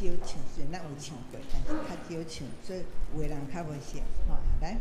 少唱，虽然咱有唱过，但是较少唱，所以有的人较无熟。吼，来。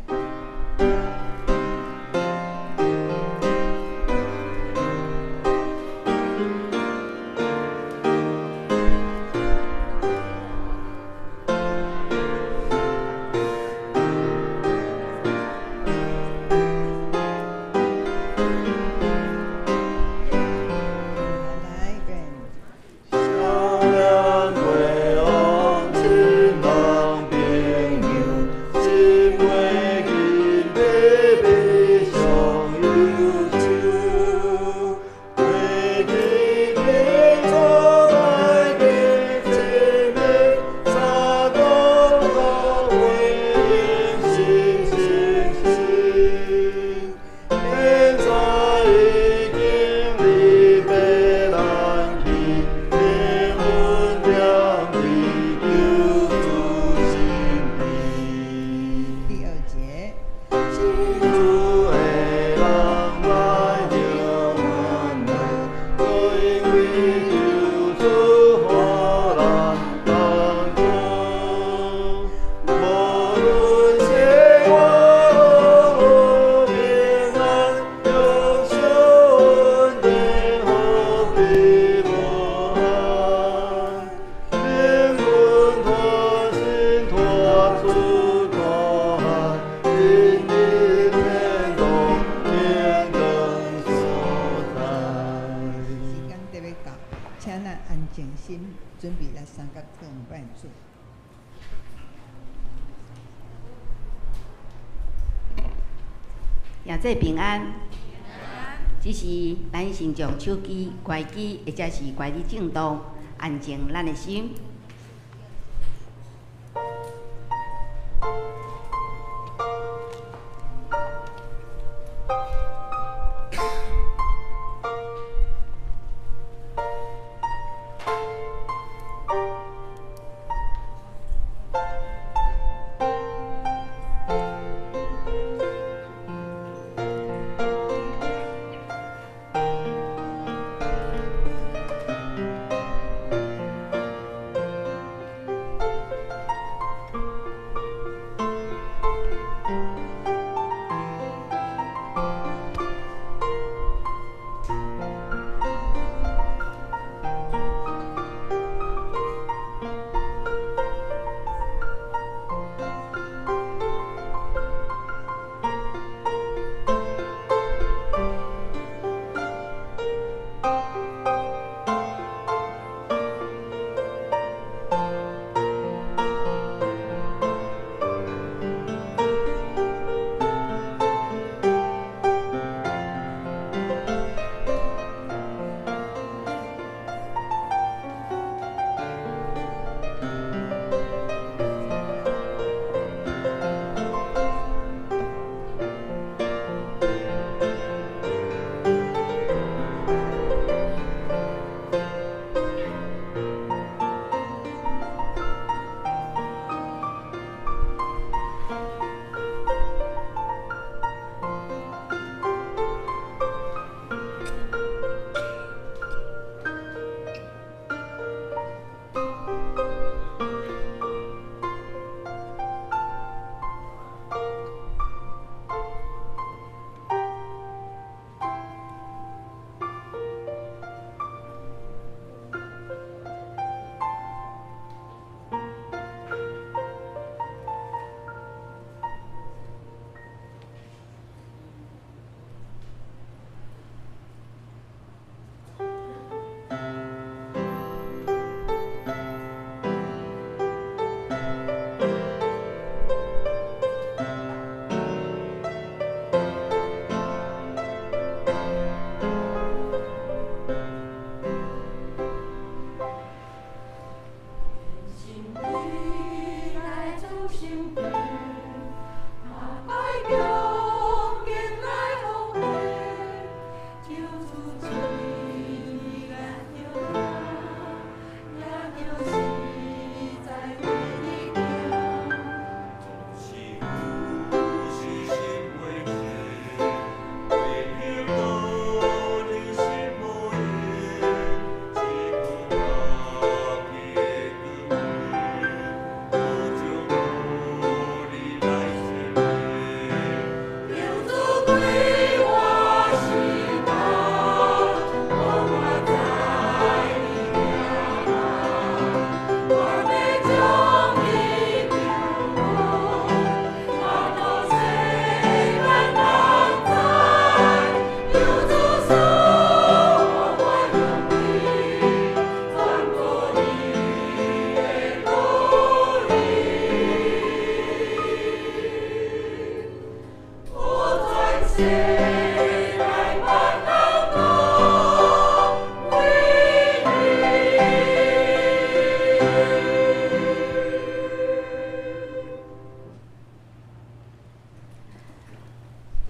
准备来三角课五拜主。也这平安，只是咱先将手机关机，或者是关伫正当，安静咱的心。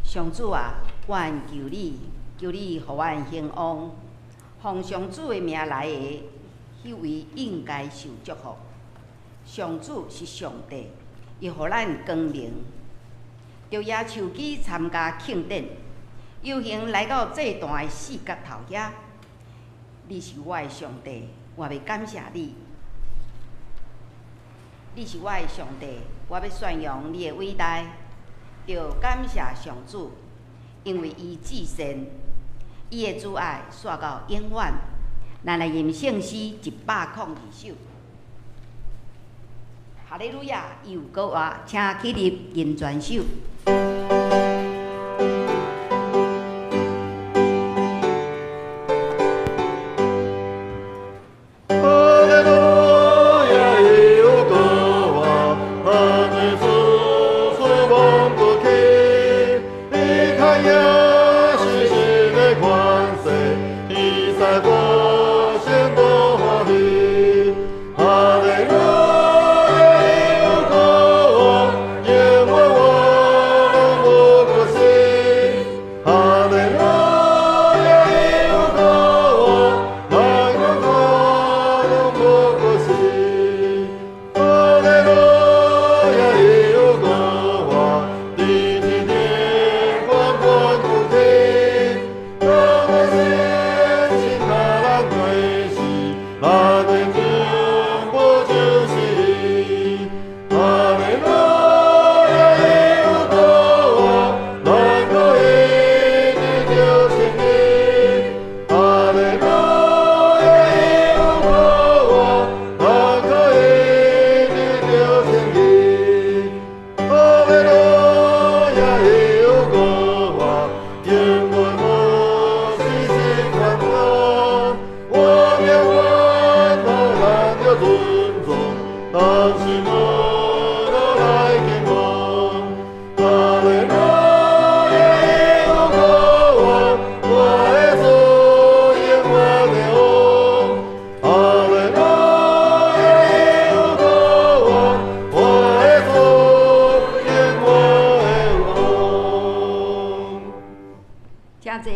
上主啊，愿求你，求你互阮兴旺，奉上主的名来的，迄位应该受祝福。上主是上帝，伊互咱光明。着野手机参加庆典，有幸来到这段的四角头遐。你是我的上帝，我要感谢你。你是我的上帝，我要宣扬你的伟大。着感谢上主，因为伊至善，伊的主爱煞到永远。咱来吟圣诗102首。哈利路亚！伊有歌话，请起立吟全首。请坐，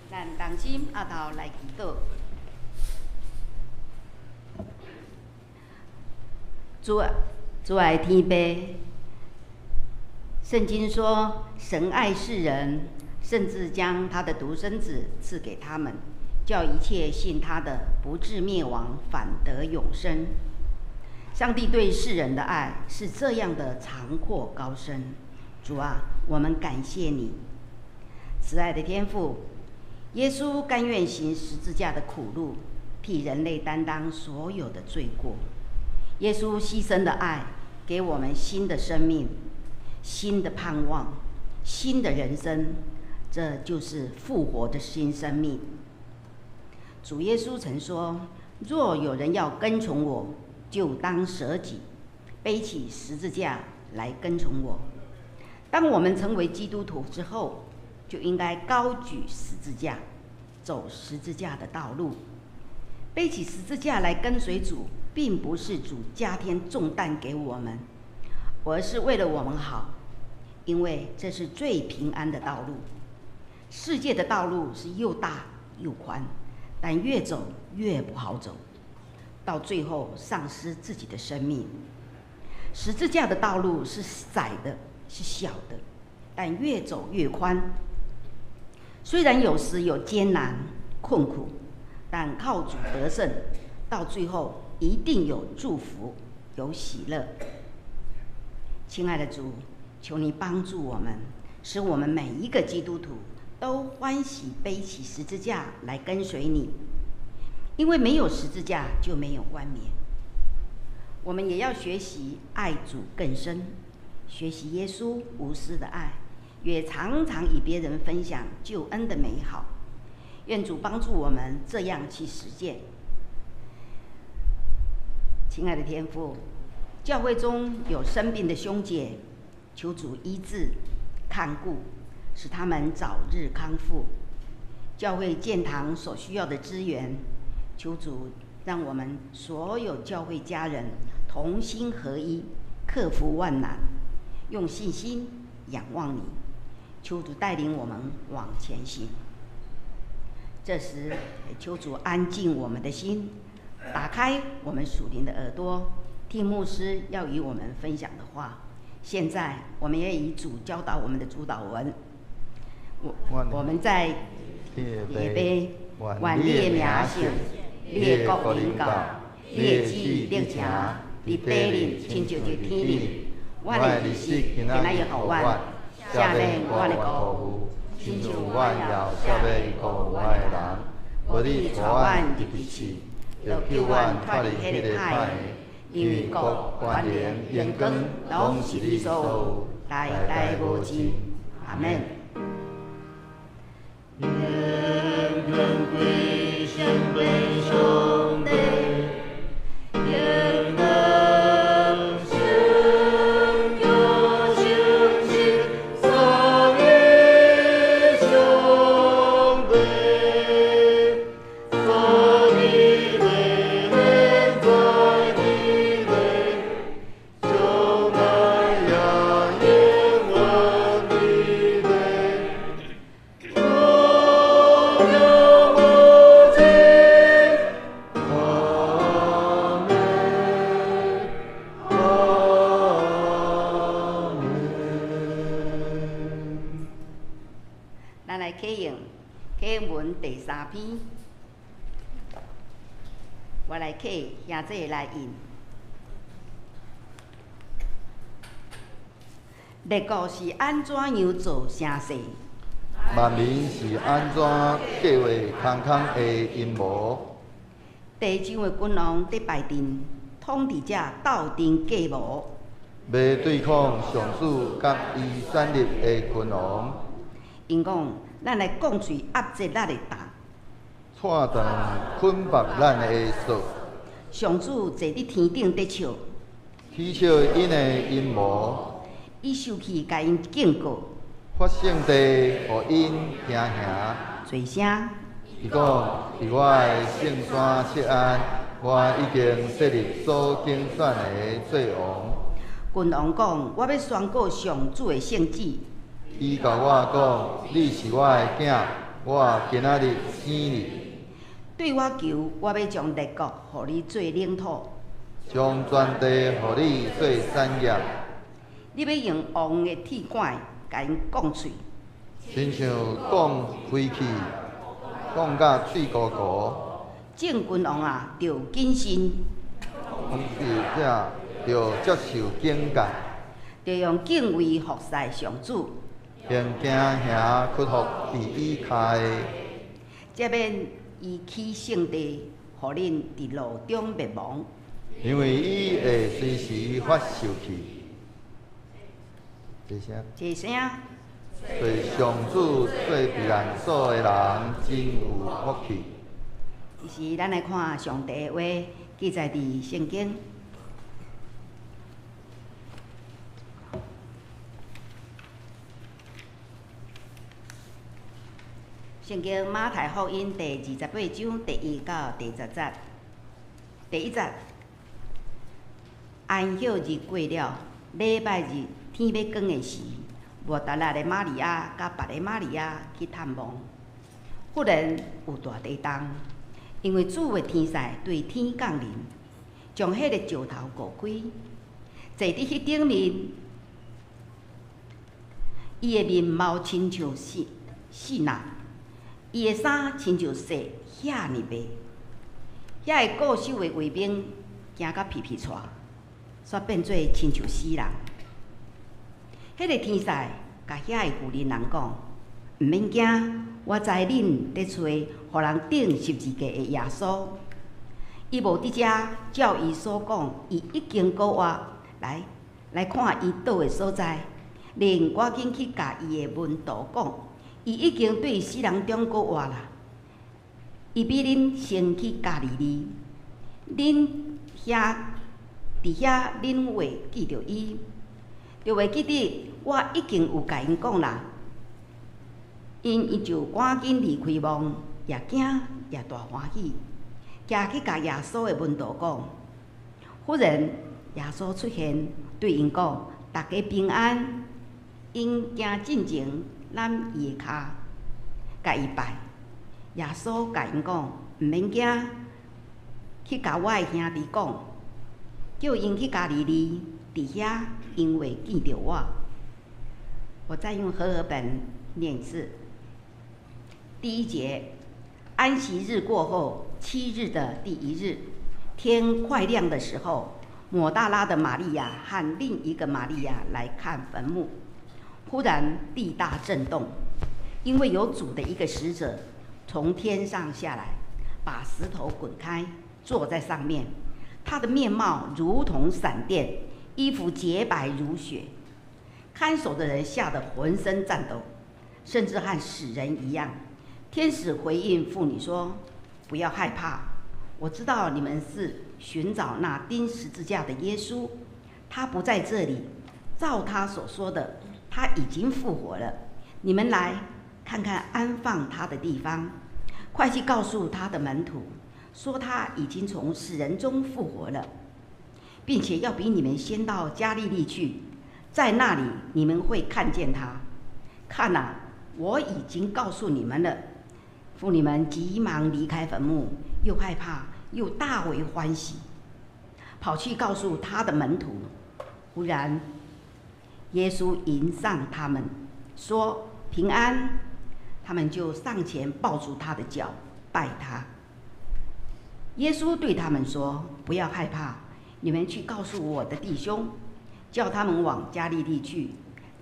咱同心下头来祈祷。主爱天父，圣经说，神爱世人，甚至将他的独生子赐给他们，叫一切信他的不至灭亡，反得永生。上帝对世人的爱是这样的长阔高深。主啊，我们感谢你，慈爱的天父。耶稣甘愿行十字架的苦路，替人类担当所有的罪过。耶稣牺牲的爱，给我们新的生命、新的盼望、新的人生，这就是复活的新生命。主耶稣曾说：“若有人要跟从我，就当舍己，背起十字架来跟从我。”当我们成为基督徒之后，就应该高举十字架，走十字架的道路。背起十字架来跟随主，并不是主加添重担给我们，而是为了我们好，因为这是最平安的道路。世界的道路是又大又宽，但越走越不好走，到最后丧失自己的生命。十字架的道路是窄的，是小的，但越走越宽。虽然有时有艰难困苦，但靠主得胜，到最后一定有祝福，有喜乐。亲爱的主，求你帮助我们，使我们每一个基督徒都欢喜背起十字架来跟随你，因为没有十字架就没有冠冕。我们也要学习爱主更深，学习耶稣无私的爱，也常常与别人分享救恩的美好。愿主帮助我们这样去实践。亲爱的天父，教会中有生病的兄姐，求主医治、看顾，使他们早日康复。教会建堂所需要的资源，求主让我们所有教会家人同心合一，克服万难，用信心仰望你。求主带领我们往前行。这时，求主安静我们的心，打开我们属灵的耳朵，听牧师要与我们分享的话。现在，我们也以主教导我们的主导文。我们在列碑，愿你的名声，你的国临到，你的旨意力行，伫地里亲像伫天里。阮的日子今仔日互阮，赦免阮的过负，亲像阮也赦免过负阮的人。无你带阮入地狱，就救阮脱离迄个歹的，因为国、权能、荣光，拢是你所有，代代无尽。阿门。愿尊贵圣本兄弟，愿能成就信心所有兄弟，所以为人在地内，就那样永远地内。咱来启用文第3篇，我来启兄弟来印。列国是安怎样做声势？万民是安怎计划空空的阴谋？地上的君王伫排阵，统治者斗阵计谋，要对抗上主甲伊选立的君王。因讲，咱来讲嘴压制咱的胆，串断捆绑咱的手，上主坐伫天顶伫笑，取笑因的阴谋，伊受气甲因警告，发圣地，互因听兄。嘴声。伊讲，伫我的圣山锡安，我已经设立所竞选的做王。君王讲，我要宣告上主的圣旨。伊甲我讲，你是我的囝，我今仔日生你。对我求，我要将列国互你做领土，将全地互你做产业。你要用王的铁管甲因讲喙，亲像讲飞气，讲甲水糊糊。正君王啊，着谨慎，统治者着接受警戒，着用敬畏服侍上主，便惊兄屈服伫伊骹的，才免伊起圣地，互恁伫路中灭亡。因为伊会随时发受气。一声，一声，做上主做避难所的人真有福气。这是咱来看上帝的话，记载伫圣经。圣经马太福音第28章第1到第10节。第1节，安息日过了，礼拜日天要光的时，抹大拉的玛利亚甲别的玛利亚去探望，忽然有大地动，因为主的天使对天降临，将迄个石头割开，坐伫迄顶面，伊的面貌亲像细呐，伊的衫亲像雪遐尼白。遐个固守的卫兵惊到皮皮喘，煞变做亲像死人。迄个天使甲遐个妇人人讲：毋免惊，我知恁咧找互人钉十字架的耶稣。伊无伫遮，照伊所讲，伊已经过活。来看伊倒的所在，另赶紧去甲伊的门徒讲，伊已经对死人中过活啦。伊比恁先去加利利，恁伫遐恁话记着伊，就袂记得我已经有甲因讲啦。因伊就赶紧离开梦，也惊也大欢喜，行去甲耶稣的门徒讲。忽然，耶稣出现，对因讲：“大家平安。”因行进前，揽伊的骹，甲伊拜。耶稣甲因讲：“毋免惊，去甲我的兄弟讲，叫因去加利利，伫遐因会见到我。”我再用和合本念一次。第1节，安息日过后7日的第1日，天快亮的时候，抹大拉的玛利亚和另一个玛利亚来看坟墓。忽然地大震动，因为有主的一个使者从天上下来，把石头滚开，坐在上面。他的面貌如同闪电，衣服洁白如雪。看守的人吓得浑身颤抖，甚至和死人一样。天使回应妇女说：“不要害怕，我知道你们是寻找那钉十字架的耶稣，他不在这里，照他所说的，他已经复活了。你们来看看安放他的地方，快去告诉他的门徒，说他已经从死人中复活了，并且要比你们先到加利利去，在那里你们会看见他。看啊，我已经告诉你们了。”妇女们急忙离开坟墓，又害怕又大为欢喜，跑去告诉他的门徒。忽然，耶稣迎上他们，说：“平安！”他们就上前抱住他的脚，拜他。耶稣对他们说：“不要害怕，你们去告诉我的弟兄，叫他们往加利利去，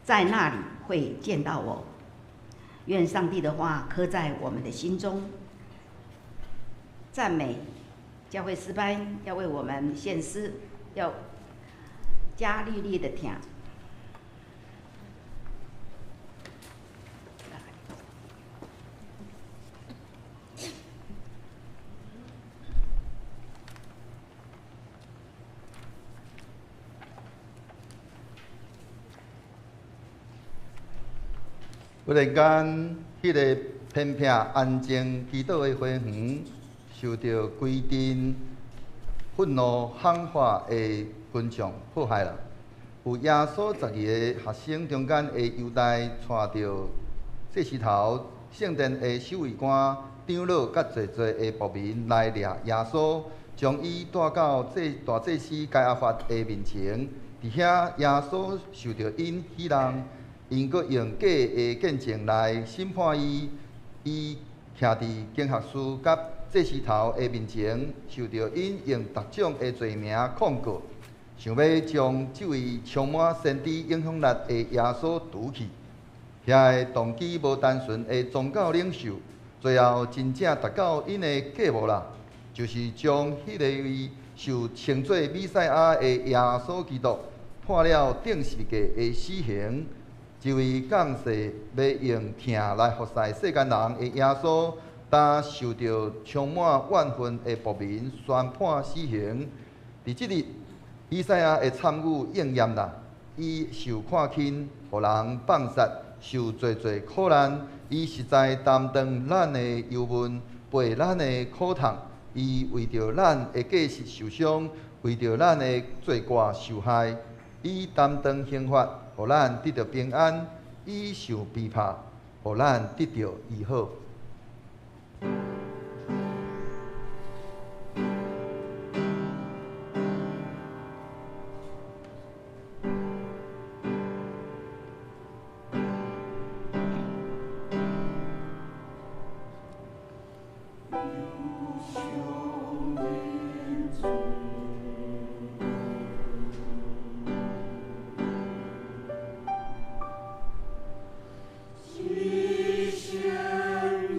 在那里会见到我。”愿上帝的话刻在我们的心中。赞美教会诗班要为我们献诗，要加利利的听。忽然间，迄个偏僻安静祈祷的花园，受到规阵愤怒喊话的群众迫害了。有耶稣12个学生中间的犹大，带着祭司头、圣殿的守卫官、长老，甲侪侪的仆民来掠耶稣，将伊带到大祭司该亚法的面前。伫遐，耶稣受到因希人。因阁用假的见证来审判伊，伊徛伫经学士甲祭司头的面前，受到因用各种的罪名控告，想要将这位充满先知影响力的耶稣除去。遐个动机无单纯的宗教领袖，最后真正达到因的计谋啦，就是将迄个位受称作弥赛亚的耶稣基督判了定时价的死刑。这位降世要用疼来服侍世间人的耶稣，当受到充满怨愤的仆民宣判死刑。伫即日，以赛亚的参语应验啦。伊受看轻，互人放杀，受侪侪苦难。伊实在担当咱的忧闷，背咱的苦痛。伊为着咱的过失受伤，为着咱的罪过受害。伊担当刑罚，互咱得到平安；伊受逼迫，互咱得到医好。一线。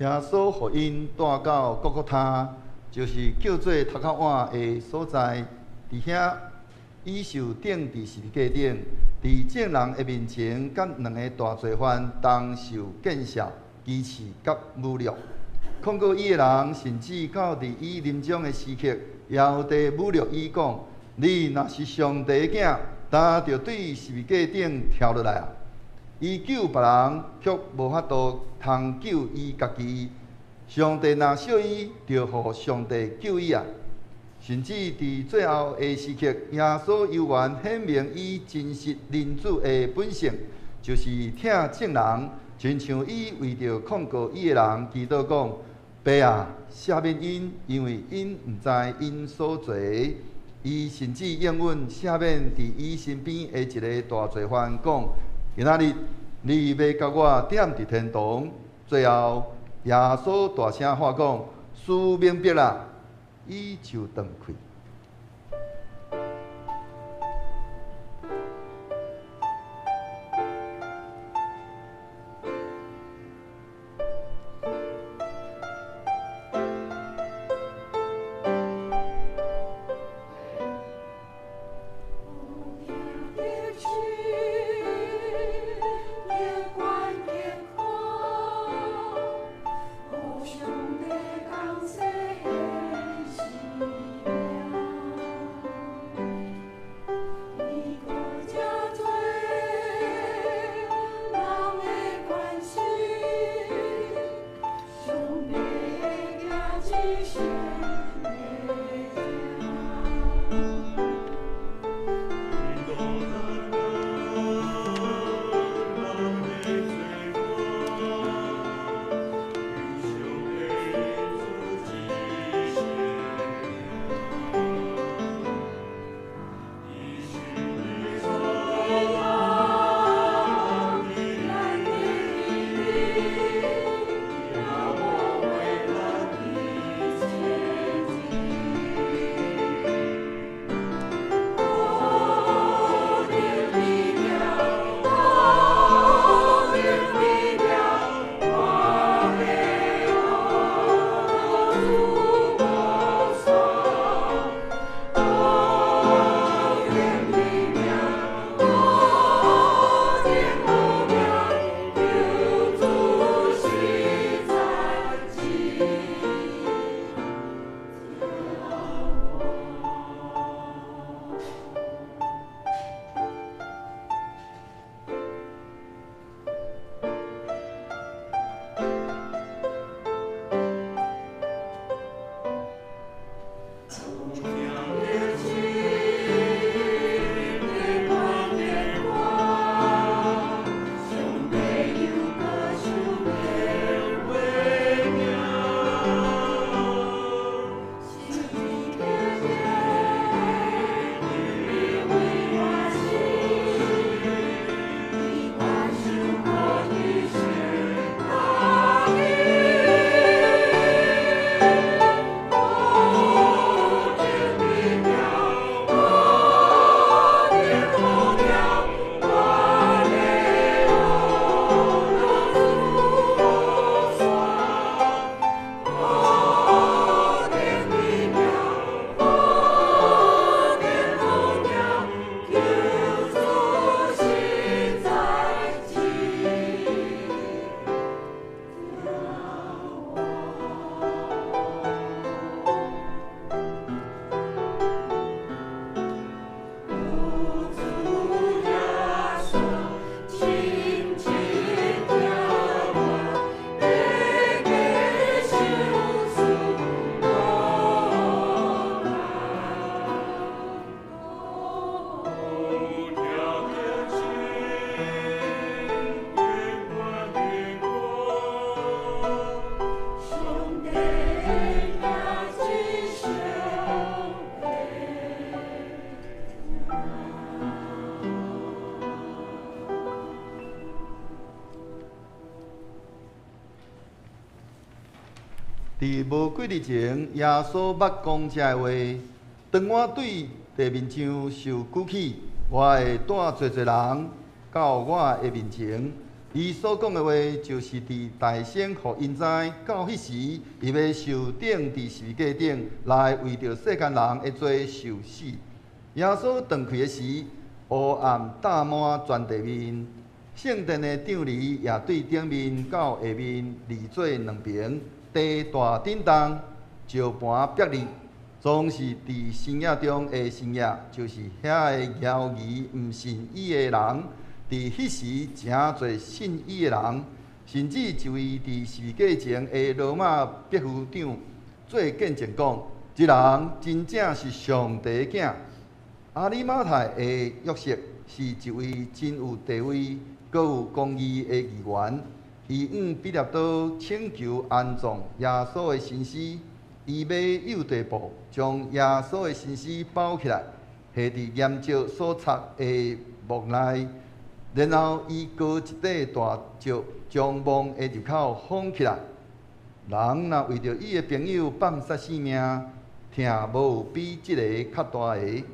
耶稣互因带到各各他，就是叫做头壳碗的所在。伫遐，伊受钉伫十字架顶，伫众人的面前，甲两个大罪犯同受见笑、讥刺甲侮辱。控告伊的人，甚至到伫伊临终的时刻，也有地侮辱伊讲：你若是上帝的囝，担着对十字架顶跳落来啊！伊救别人，却无法度通救伊家己。上帝若惜伊，就互上帝救伊啊！甚至伫最后的时刻，耶稣犹原显明伊真实人子的本性，就是疼众人，亲像伊为着控告伊的人祈祷讲：爸啊，赦免因，因为因毋知因所做的。伊甚至应允赦免伫伊身边的一个大罪犯讲：今仔日你要甲我点伫天堂。最后，耶稣大声喊讲：事明白啦！伊就断开。伫无几日前，耶稣捌讲这话：当我对地面上受举起，我会带侪人到我的面前，伊所讲的话，就是伫大先互因知，到迄时，伊要受顶伫十字架顶来为着世间人的罪受死。耶稣断开的时，黑暗搭满全地面，圣殿的帐篱也对顶面到下面离做两边，地大震动，石盘别离。总是伫深夜中的深夜，就是遐个谣言毋信伊的人，伫迄时诚侪信伊的人，甚至一位伫十字架前的罗马百夫长做见证讲，这人真正是上帝的囝。阿里马太的约瑟是一位真有地位、阁有公义的议员，伊毕业到请求安葬耶稣的身尸。伊买邮地布，将耶稣的身尸包起来，下伫岩石所插的木内，然后伊高一块大石，将墓的入口封起来。人若为着伊的朋友放杀性命，疼无有比即个较大的。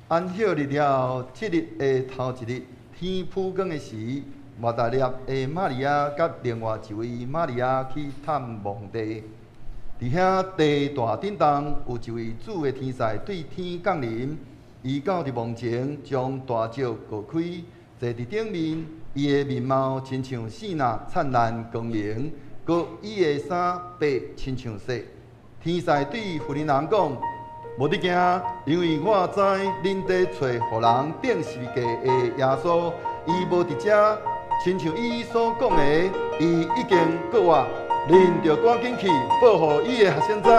安息日了，7日的头一日，天曝光的时，马大列的玛利亚甲另外一位玛利亚去探墓地。伫遐地大震动，有一位主的天使对天降临，伊到伫墓前，将大石割开，坐伫顶面，伊的面貌亲像四若灿烂光明，佮伊的衫白亲像雪。天使对妇人人讲：无得惊，因为我知恁在找互人变是价的耶稣，伊无伫遮，亲像伊所讲的，伊已经过活。恁着赶紧去报互伊的学生知，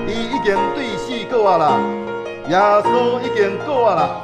伊已经对死过活啦，耶稣已经过活啦。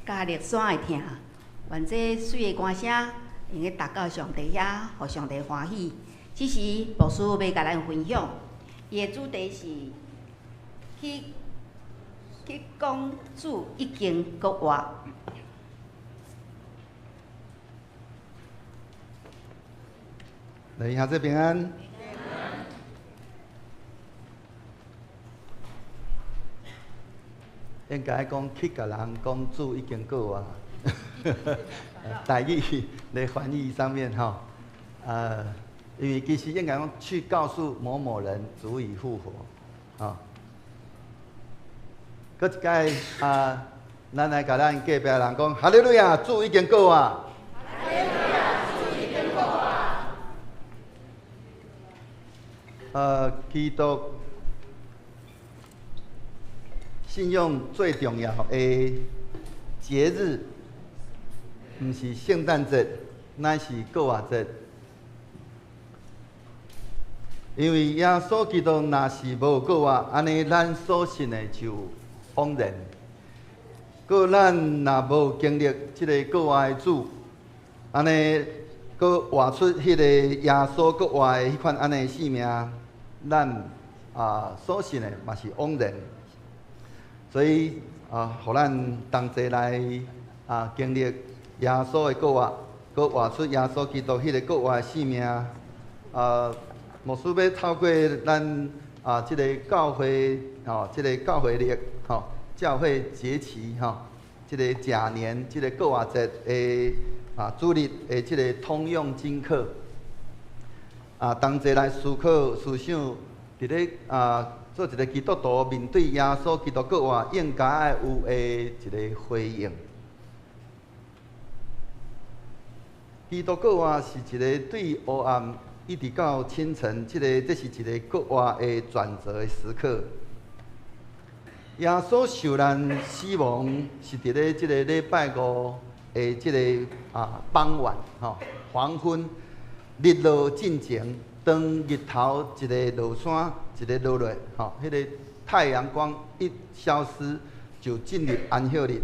加力山会听，愿这水的歌声用去达到上帝遐，互上帝欢喜。只是牧师要甲咱分享，伊的主题是去讲主已经国活。来，下这平安。应该讲去甲人讲主已经过啊，台语来翻译上面哈，因为其实应该讲去告诉某某人主已复活，啊。搁一届咱来甲咱隔壁人讲，哈利路亚，主已经过啊。哈利路亚，主已经过啊。基督信仰最重要的节日，毋是圣诞节，乃是过活节。因为耶稣基督若是无过活，安尼咱所信的就枉然。搁咱若无经历即个过活的主，安尼搁活出迄个耶稣过活的迄款安尼性命，咱所信的嘛是枉然。所以互咱同齐来经历耶稣的过活，佮活出耶稣基督迄个国活的生命。牧师要透过咱即个教会即个教会历教会节期即个甲年即个国活节的主日的即个通用经课同齐来思考思想，伫咧做一个基督徒面对耶稣基督国活应该爱有的一个回应。基督国活是一个对黑暗一直到清晨，这是一个国活的转折的时刻。耶稣受难死亡是伫咧即个礼拜五的即个傍晚黄昏，日落进前，当日头一个落山，一个落落迄个太阳光一消失，就进入安息日。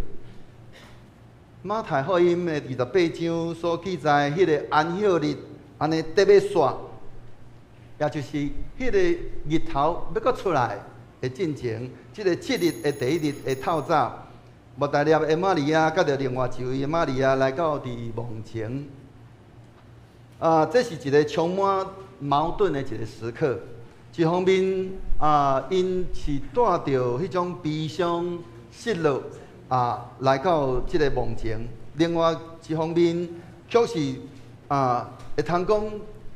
马太福音的28章所记载，迄个安息日安尼得要煞，也就是迄个日头要搁出来的进前，即个7日的第1日的透早，莫大粒的玛利亚，甲着另外一位玛利亚来到伫梦前。这是一个充满矛盾的一个时刻。一方面，因是带着迄种悲伤、失落来到即个梦前；另外一方面，却是会通讲，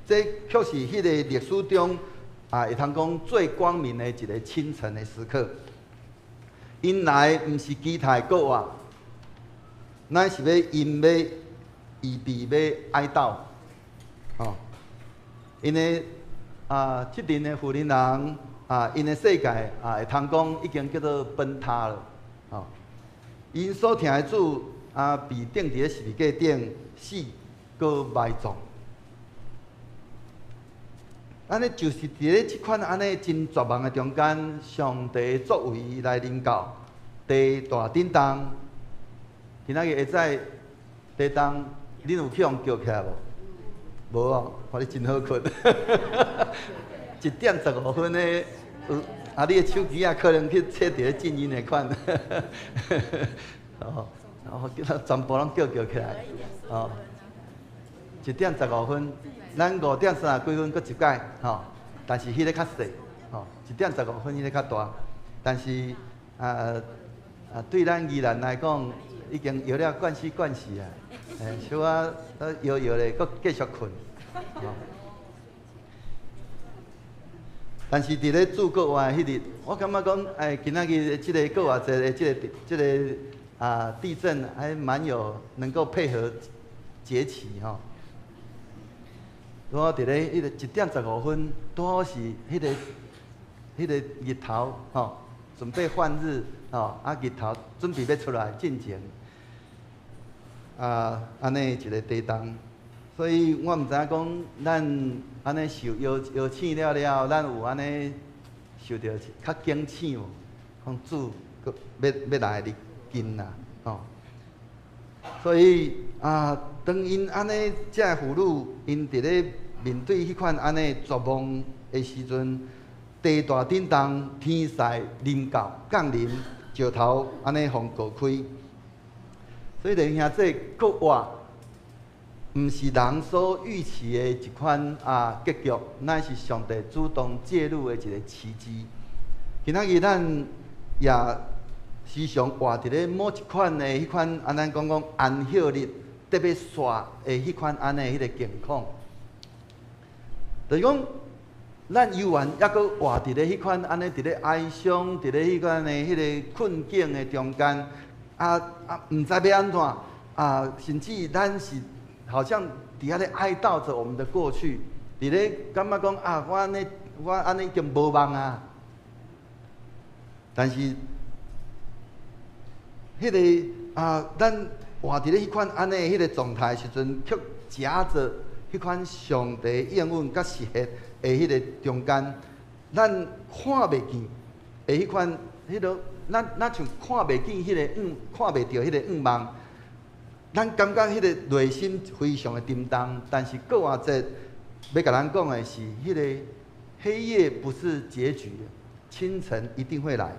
这却是迄个历史中会通讲最光明的一个清晨的时刻。因来毋是期待国活，乃是要因要预备要哀悼。因为即阵的富人人因的世界会通讲已经叫做崩塌了。因所听的主被钉伫咧十字架顶死，搁埋葬。安尼就是伫咧即款安尼真绝望的中间，上帝作为来临到地大震动。今仔日会使地动，恁有去互叫起来无？无哦，看你真好困。1点15分的，你的手机可能去切伫咧静音的款。全部拢叫起来。1点15分，咱5点30几分搁一届但是迄个较细1点15分迄个较大，但是对咱宜兰来讲，已经摇了惯死啊。小可摇咧，搁继续困。但是伫咧主国活迄日，我感觉讲，今仔日即个国活节的即个地震还蛮有能够配合节气我伫咧迄个1点15分，拄好是迄个日头准备换日日头准备要出来进前。安尼一个地动，所以我毋知影讲，咱安尼受摇醒了，咱有安尼受到较惊醒无？讲主要来入近啦，所以当因安尼遮个妇女，因伫咧面对迄款安尼绝望的时阵，地大震动，天灾临到降临，石头安尼互割开。所以弟兄姊妹，国活毋是人所预期的一款结局，乃是上帝主动介入的一个奇迹。今仔日咱也时常活伫咧某一款的迄款咱讲安息日特别煞的迄款安尼迄个境况，就是讲咱犹原抑阁活伫咧迄款安尼伫咧哀伤，伫咧迄款的迄个困境的中间。唔知要安怎甚至咱是好像伫遐咧哀悼着我们的过去，伫咧感觉讲我安尼已经无望啊。但是迄个咱活伫咧迄款安尼迄个状态时阵，却夹着迄款上帝应允甲实现的迄个中间，咱看袂见的迄款迄个。咱像看袂见迄个看袂到迄个望，咱感觉迄个内心非常的震动。但是国活节要甲咱讲的是，迄个黑夜不是结局，清晨一定会来。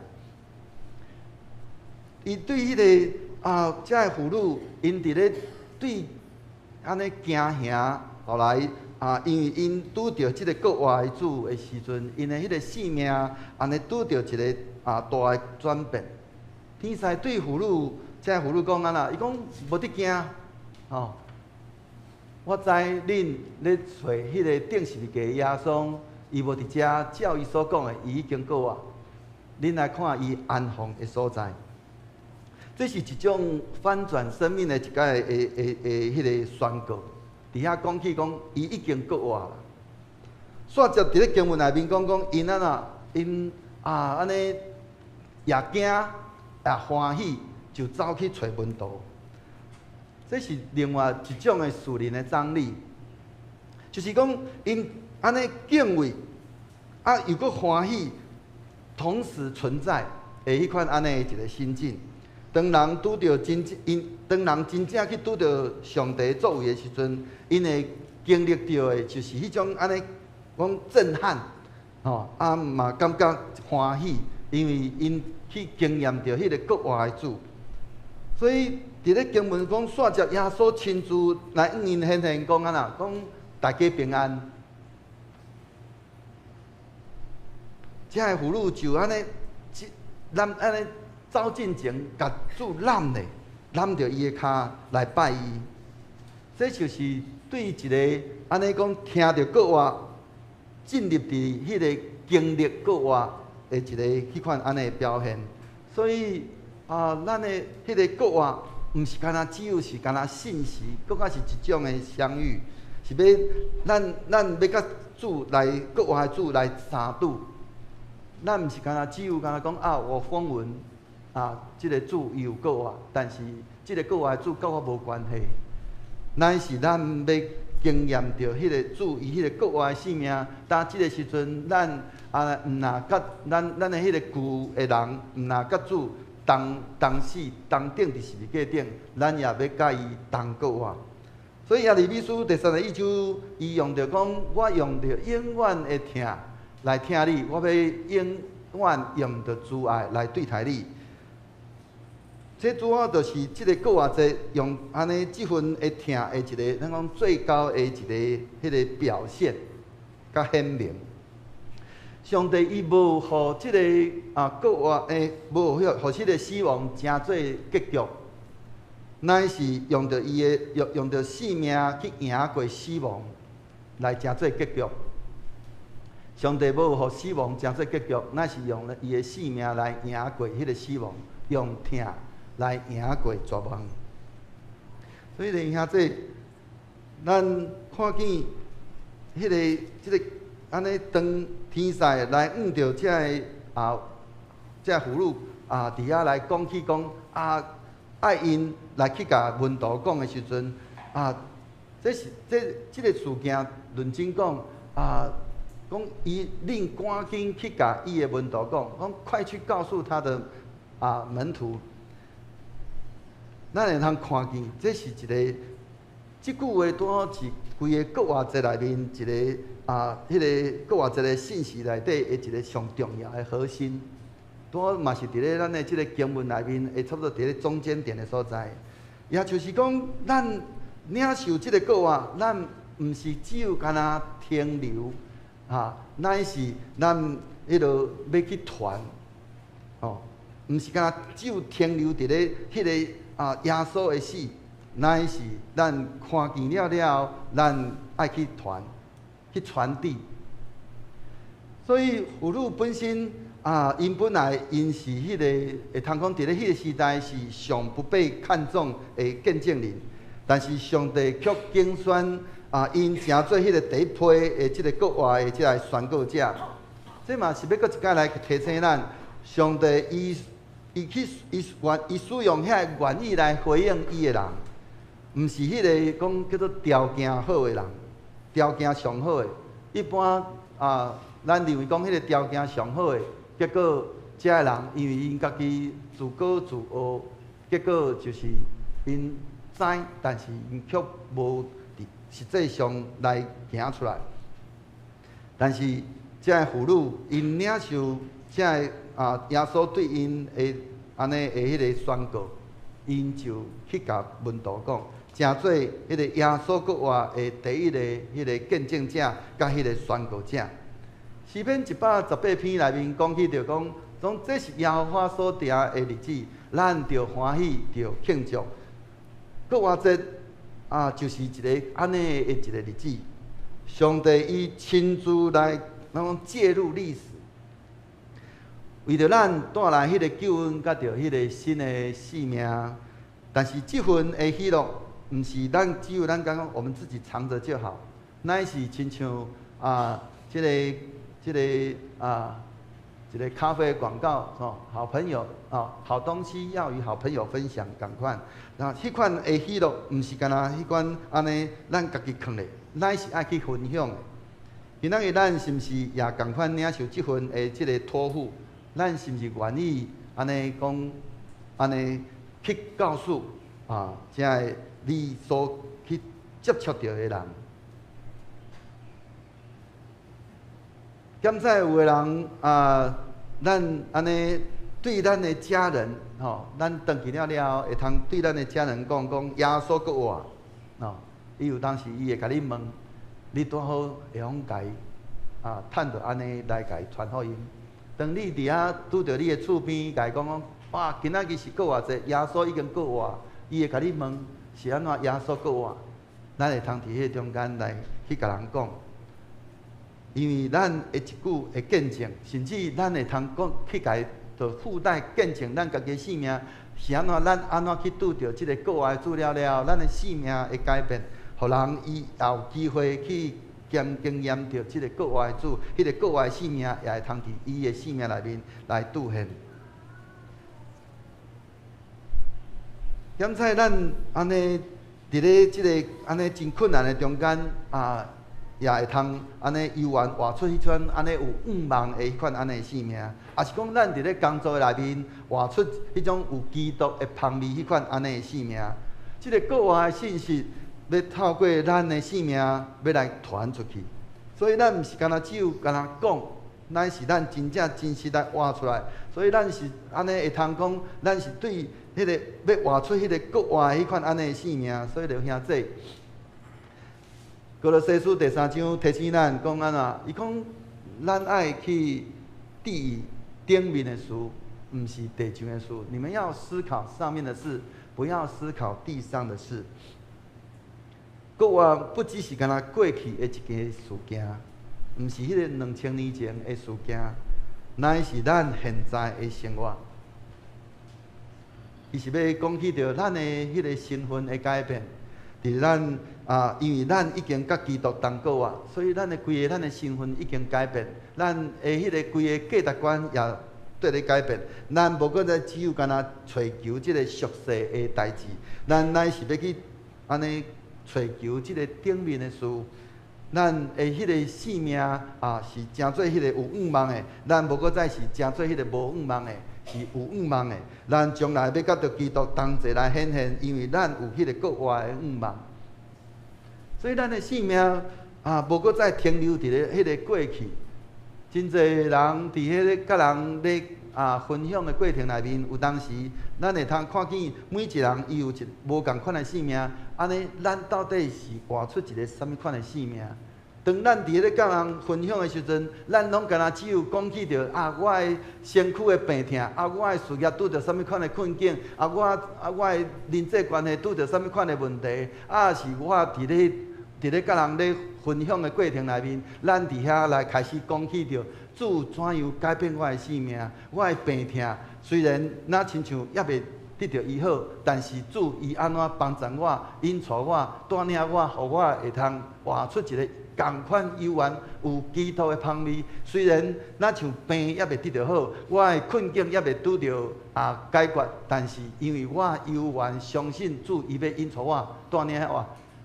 伊对迄个遮个妇女，因伫咧对安尼行行，后来因为因拄着即个国外主的时阵，因的迄个性命安尼拄着一个大的转变。天使对妇女，即妇女讲安那，伊讲无得惊，吼。我知恁咧找迄个定时嘅耶稣，伊无伫遮，照伊所讲的，伊已经过啊。恁来看伊安放的所在，这是一种翻转生命的一个迄个宣告。伫遐讲起讲，伊已经过活啦。煞接伫咧经文内面讲因因安尼也惊也欢喜，就走去找门徒。这是另外一种的属灵的张力，就是讲因安尼敬畏，又搁欢喜，同时存在的迄款安尼一个心境。当人拄着当人真正去拄着上帝作为的时阵，因会经历到的就是迄种安尼讲震撼，嘛感觉欢喜，因为因去经验到迄个国外的主，所以。伫咧经文讲，煞接耶稣亲自来向因显现讲安那，讲大家平安。这个妇女就安尼，安尼走进前，甲主揽咧，揽着伊的骹来拜伊。这就是对一个安尼讲，听着国话，进入伫迄个经历国话的一个迄款安尼表现。所以咱的迄个国话。毋是干那只有是干那信息，更加是一种的相遇，是要咱要甲主来国外主来相拄。咱毋是干那只有干那讲我风闻即个主伊有国外，但是即个国外主甲我无关系。乃是咱要经验到迄个主伊迄个国外的性命。当即个时阵，咱毋若甲咱的迄个旧的人，毋若甲主。同死同顶伫十字架顶，咱也要甲伊同过啊。所以耶利米书第31章，伊用着讲，我用着永远的听来听你，我要永远用着慈爱来对待你。这主要就是即个国话者用安尼即份的听的一个，咱讲最高的一个迄个表现，甲显明。上帝伊无互即个国外无互即个死亡成做结局，乃是用着伊的用着性命去赢过死亡，来成做结局。上帝无互死亡成做结局，乃是用了伊的性命来赢过迄个死亡，用听来赢过绝望。所以弟兄姊，咱看见迄个即个安尼当。天使来遇到这个妇女伫遐来讲起讲爱因来去甲门徒讲的时阵这个事件认真讲讲恁赶紧去甲伊的门徒讲快去告诉他的门徒，咱会通看见这是一个即句话多是规个国话节内面一个。迄个国外一个信息内底的一个上重要的核心，拄嘛是伫咧咱的即个经文内面，会差不多伫咧中间点的所在。也就是讲，咱领受即个国话，咱毋是只有干那停留，乃是咱迄落要去传，毋是干那只有停留伫咧迄个耶稣的死，乃是咱看见了后，咱爱去传。去传递，所以妇女本身因本来因是迄个会通讲伫咧迄个时代是上不被看重的见证人，但是上帝却拣选因成做迄个第一批的即个国外的即个宣告者。这嘛是要搁一摆来提醒咱，上帝伊使用遐愿意来回应伊的人，毋是迄个讲叫做条件好的人。条件上好的，一般咱认为讲迄个条件上好的，结果遮个人因为因家己自高自傲，结果就是因知，但是因却无实际上来行出来。但是遮个妇女因领受遮个耶稣对因的安尼的迄个宣告，因就去甲门徒讲，成做迄个耶稣国话的第一个迄个见证者，甲迄个宣告者。诗篇118篇内面讲起着讲，这是耶和华所定的日子，咱着欢喜，着庆祝。国话节就是一个安尼的一个日子，上帝伊亲自来介入历史，为着咱带来迄个救恩，甲着迄个新的生命。但是这份的喜乐，毋是只有咱讲我们自己藏着就好，乃是亲像一个咖啡广告好朋友好东西要与好朋友分享，同款。然后迄款的喜乐，毋是干那迄款安尼咱家己藏咧，乃是爱去分享的。今仔日咱是毋是也同款领受这份的这个托付？咱是毋是愿意安尼讲安尼去告诉这个你所去接触到的人？现在有的人咱安尼对咱的家人咱回去了后，会通对咱的家人讲耶稣国话伊有当时伊会甲你问，你拄好会晓甲伊趁着安尼来甲伊传福音。当你伫遐拄着你的厝边，甲伊讲哇，今仔日是国话节，耶稣已经国话，伊会甲你问是安怎耶稣国话，咱会通伫迄中间来去甲人讲。因为咱的一句的见证，甚至咱会通讲去甲伊就附带见证咱家己的生命是安怎，咱安怎去拄着即个国外资料了，咱的生命会改变，互人伊也有机会去经验着即个国外主，迄个国外生命也会通伫伊的生命内面来兑现。现在咱安尼伫咧即个安尼真困难的中间也会通安尼游玩活出迄款安尼有愿望的迄款安尼生命，也是讲咱伫咧工作内面活出迄种有基督的香味迄款安尼的生命。即个国外的信息要透过咱的生命要来传出去，所以咱毋是干那只有干那讲，乃是咱真正真实来活出来。所以咱是安尼会通讲，咱是对迄个要活出迄个国外迄款安尼的生命。所以就兄弟。哥罗西书第3章提醒咱讲安怎？伊讲咱爱去地顶面的事，毋是地上的事。你们要思考上面的事，不要思考地上的事。国话不只是干那过去的一件事件，毋是迄个2000年前的事件，乃是咱现在的生活。伊是要讲起着咱的迄个身份的改变。伫咱因为咱已经甲基督同过啊，所以咱的规个咱的身份已经改变，咱的迄个规个价值观也对咧改变。咱无搁再只有干那找求即个俗世的代志，咱乃是要去安尼找求即个顶面的事。咱的迄个生命是真做迄个有愿望的，咱无搁再是真做迄个无愿望的。是有愿望的，咱将来要甲着基督同齐来显现，因为咱有迄个国外的愿望。所以咱的生命无搁再停留伫咧迄个过去。真侪人伫迄个甲人咧分享的过程内面，有当时咱会通看见每一个人伊有一无共款的生命，安尼咱到底是活出一个什么款的生命？当咱伫咧甲人分享的时阵，咱拢干那只有讲起着我的身躯的病痛，我的事业拄着什么款的困境，我的人际关系拄着什么款的问题，是我伫咧甲人咧分享的过程内面，咱伫遐来开始讲起着主怎样改变我的生命，我的病痛虽然那亲像也未得到医好，但是主伊安怎帮助我、引带我、带领我，互我会通活出一个同款幽怨有基督的香味。虽然那像病也未得到好，我的困境也未拄到解决，但是因为我幽怨相信主伊要引带我、带领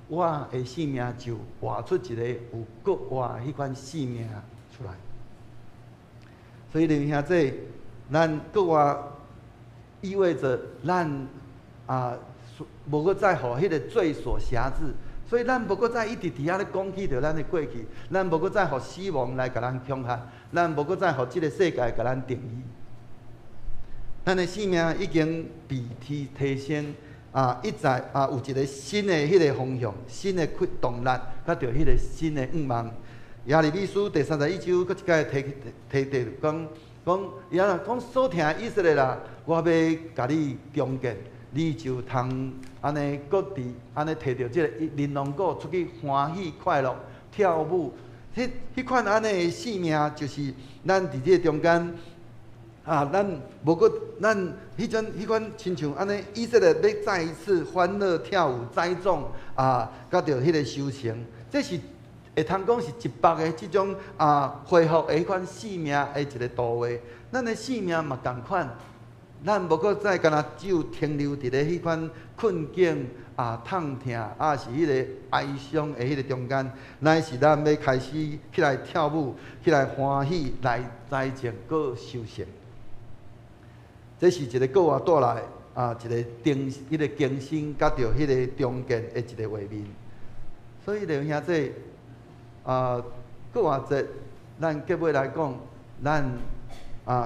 我的生命就活出一个有国外迄款生命出来。所以弟兄姊，咱国外意味着咱无搁再互迄个罪所辖制。所以咱无搁再一直伫遐咧讲起着咱的过去，咱无搁再互死亡来甲咱恐吓，咱无搁再互即个世界甲咱定义。咱的生命已经被提升一再有一个新的迄个方向、新的动力，甲着迄个新的愿望。耶利米书第31章，搁一摆提讲，伊若讲所听以色列啦，我要甲你重建，你就通安尼各地安尼摕着即个玲珑果出去欢喜快乐跳舞。迄款安尼的性命，就是咱伫即个中间咱无过咱迄款亲像安尼，以色列要再一次欢乐跳舞栽种甲着迄个收成，这是会通讲是一百个即种恢复的迄款性命的一个图画。咱的性命嘛同款，咱无过再敢若只有停留伫咧迄款困境痛痛是迄个哀伤的迄个中间，乃是咱要开始起来跳舞，起来欢喜，来栽种搁收成。这是一个国外带来一个迄个更新，甲着迄个重建的一个画面。所以弟兄兄弟，国外节，咱结尾来讲，咱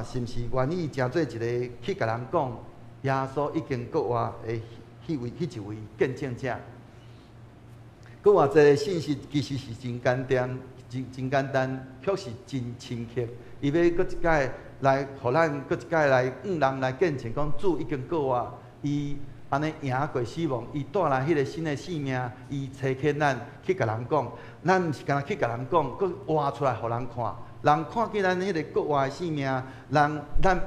是毋是愿意诚做一个去甲人讲，耶稣已经国外的迄一位见证者？国外节的信息其实是真简单，真简单，却是真深刻。伊要搁一摆来，互咱搁一摆来，人来见证讲主已经过我，伊安尼赢过死亡，伊带来迄个新的生命，伊找起咱去甲人讲，咱毋是干那去甲人讲，搁挖出来互人看，人看见咱迄个国外的生命，咱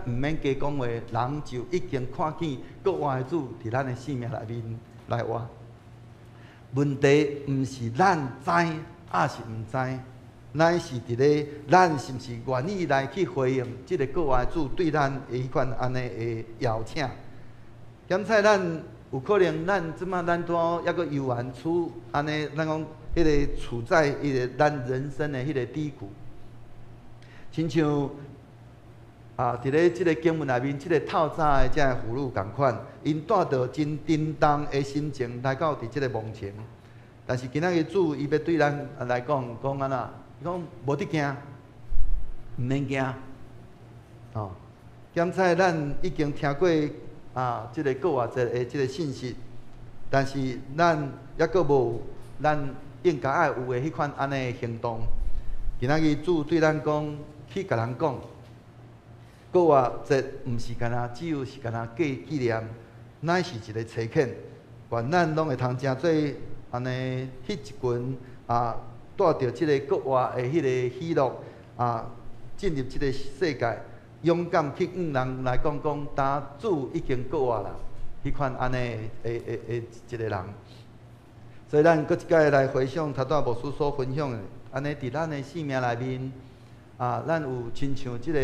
毋免加讲话，人就已经看见国外的主伫咱的生命内面来活。问题毋是咱知，是毋知。乃是伫咧，咱是毋是愿意来去回应即个国外主对咱的迄款安尼的邀请？检采咱有可能，咱即马咱拄抑阁游玩处安尼，咱讲迄个处在迄个咱人生的迄个低谷，亲像伫咧即个经文内面，即个透早的遮妇女共款，因带着真沉重的心情来到伫即个梦前，但是今仔日主伊要对咱来讲安怎？伊讲无得惊，毋免惊。检采咱已经听过即个国外节的即个信息，但是咱抑阁无咱应该爱有的迄款安尼的行动。今仔日主对咱讲，去甲人讲，国外节毋是干那只有是干那纪念，乃是一个切恳，愿咱拢会通诚做安尼迄一群带着即个国外的迄个喜乐进入即个世界，勇敢去人来讲，主已经过我啦，迄款安尼的一个人。所以咱搁一摆来回想头拄牧师所分享的，安尼伫咱的生命内面咱有亲像即个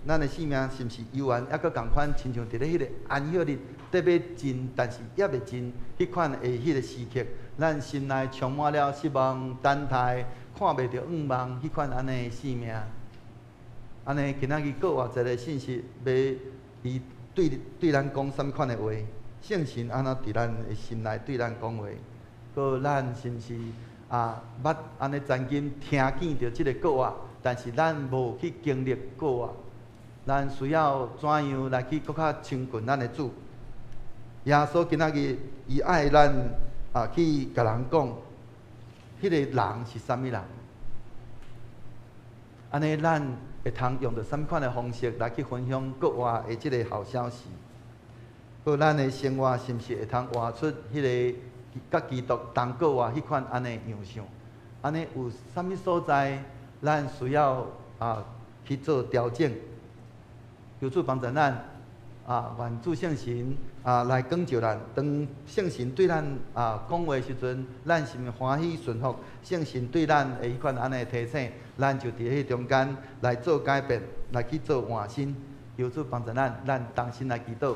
咱的生命是毋是游玩，抑搁共款亲像伫咧迄个安息日得要尽，但是也未尽迄款的迄个时刻。咱心内充满了失望、等待，看袂到愿望，迄款安尼的生命。安尼今仔日国外节的信息，要伊对咱讲啥物款的话？圣神安怎伫咱的心内对咱讲话？搁咱是毋是捌安尼曾经听见着即个国外，但是咱无去经历国外，咱需要怎样来去搁较亲近咱的主？耶稣今仔日伊爱咱。去甲人讲，迄个人是啥物人？安尼咱会通用着啥物款的方式来去分享国外的即个好消息？搁咱的生活是毋是会通活出迄个甲基督同国外迄款安尼样相？安尼有啥物所在，咱需要去做调整？求主帮助咱愿主圣神来光照咱。当圣神对咱讲话时阵，咱是毋欢喜顺服？圣神对咱的迄款安尼提醒，咱就伫迄中间来做改变，来去做换新。求主帮助咱，咱同心来祈祷。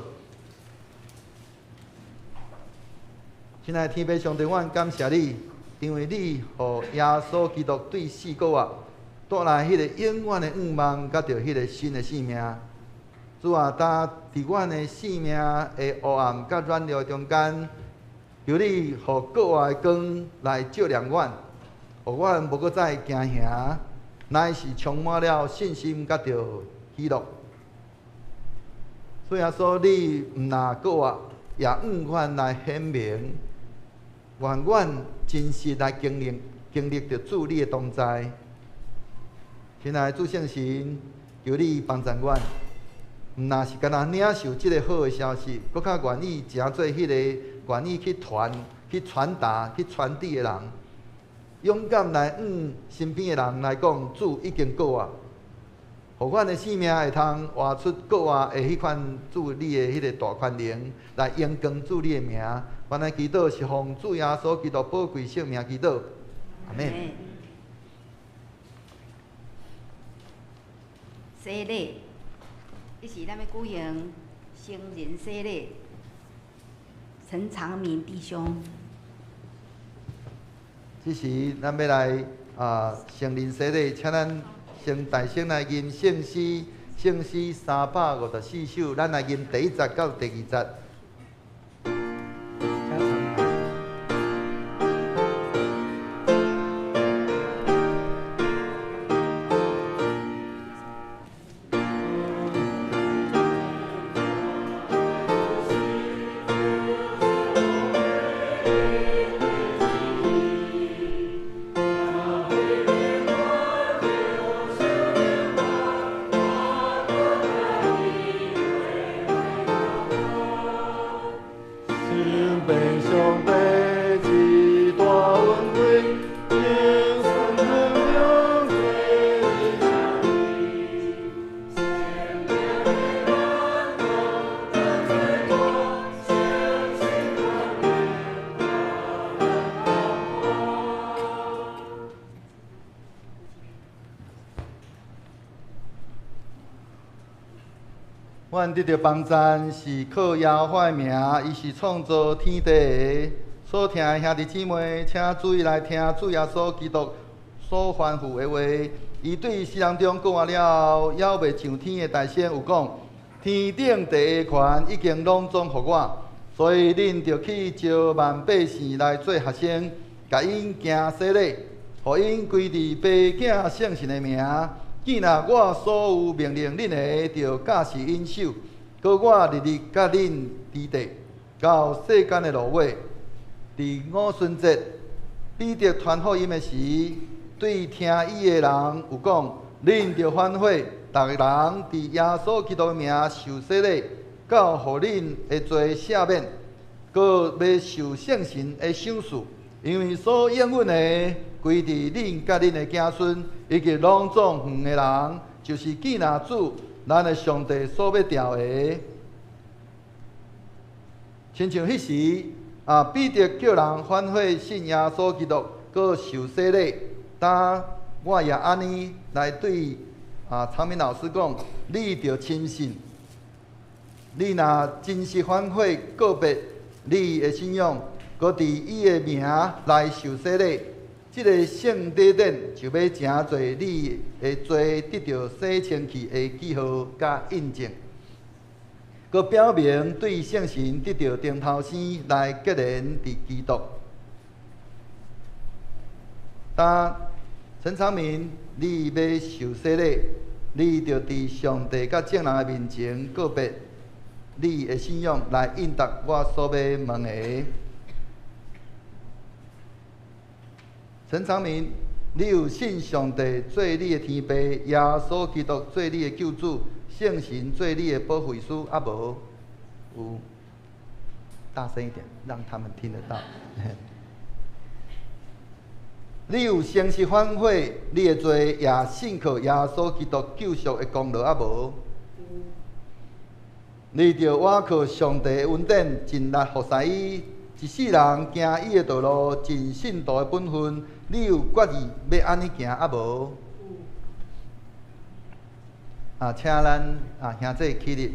亲爱的天父上帝，阮感谢你，因为你互耶稣基督对四国啊带来迄个永远的愿望，甲着迄个新的生命。主啊，呾伫阮的生命的黑暗甲软弱中间，求你互国外的光来照亮阮，互阮无搁再惊吓，乃是充满了信心甲着喜乐。所以说，你毋拿国外，也愿阮来显明，愿阮真实来经历着主你的同在。亲爱的主圣神，求你帮助阮，毋若是干那领受即个好的消息，搁较愿意诚做迄个愿意去传达、去传递的人，勇敢来身边的人来讲，主已经过啊，互阮的性命会通活出过啊的迄款主你的迄个大权能，来荣光主你的名。阮来祈祷是奉主耶稣基督宝贵圣名祈祷，阿门。洗礼，这是咱要举行成人洗礼。陈长明弟兄，这时咱要来成人洗礼，请咱先大声来吟圣诗354首，咱来吟第1节到第2节。阮得到帮赞是靠耶和华的名，伊是创造天地的。所听的兄弟姊妹，请注意来听主耶稣基督所吩咐的话。伊对世人中讲话了，还袂上天的大仙有讲：天顶地下权已经拢总互我，所以恁着去招万百姓来做学生，甲因行洗礼，互因归伫爸囝圣神的名。既然我所有命令恁的，着教示因守，搁我日日甲恁伫地，到世间的落尾。伫五旬节，彼得传福音的时，对听伊的人有讲：恁着反悔，逐个人伫耶稣基督的名受洗礼，到互恁的罪赦免，搁要受圣神的赏赐，因为所应允的。归伫恁甲恁的子孙，以及拢总远的人，就是既那主咱的上帝所要调的。亲像迄时彼得叫人反悔信耶稣基督，搁受洗礼。当我也安尼来对长明老师讲，你着亲信。你若真实反悔告别你的信仰，搁伫伊的名来受洗礼。这个圣地点就要诚侪你的罪得到洗清气的记号甲印证，佮表明对圣神得到顶头生来结连伫基督。当陈长明，你要受洗礼，你着伫上帝甲众人的面前告别你的信仰，来应答我所要问的。陈长明，你有信上帝做你的天父，耶稣基督做你的救主，圣神做你的保惠师，啊无？有，大声一点，让他们听得到。你有诚实反悔你的罪，也信靠耶稣基督救赎的功劳，啊无？你着倚靠上帝的恩典，尽力服侍伊。一世人行伊的道路，尽信徒的本分，你有决意要安尼行啊无？请咱兄弟起立。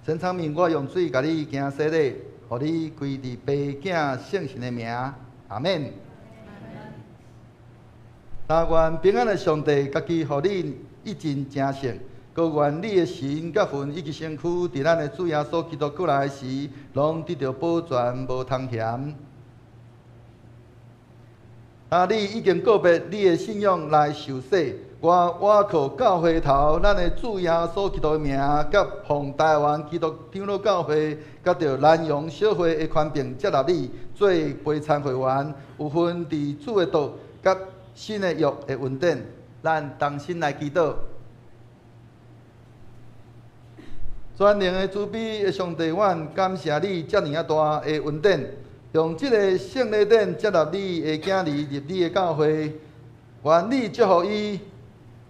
陈长明，我用水甲你行洗礼，互你归伫爸囝圣神的名，阿免。但愿平安的上帝，家己互恁一尽正胜，各愿你的神甲魂以及身躯，伫咱的主耶稣基督过来时，拢得到保全无通嫌。你已经告别你的信仰来受洗。我靠教会头，咱的主耶稣基督的名，甲奉台湾基督长老教会，甲着南洋小会的权柄接纳你做陪参会员，有份伫主的道甲新的约的稳定。咱同心来祈祷。全能的慈悲的上帝，阮感谢你遮尔啊大的恩典，用这个圣礼典接纳你的囝儿入你的教会，愿你祝福伊。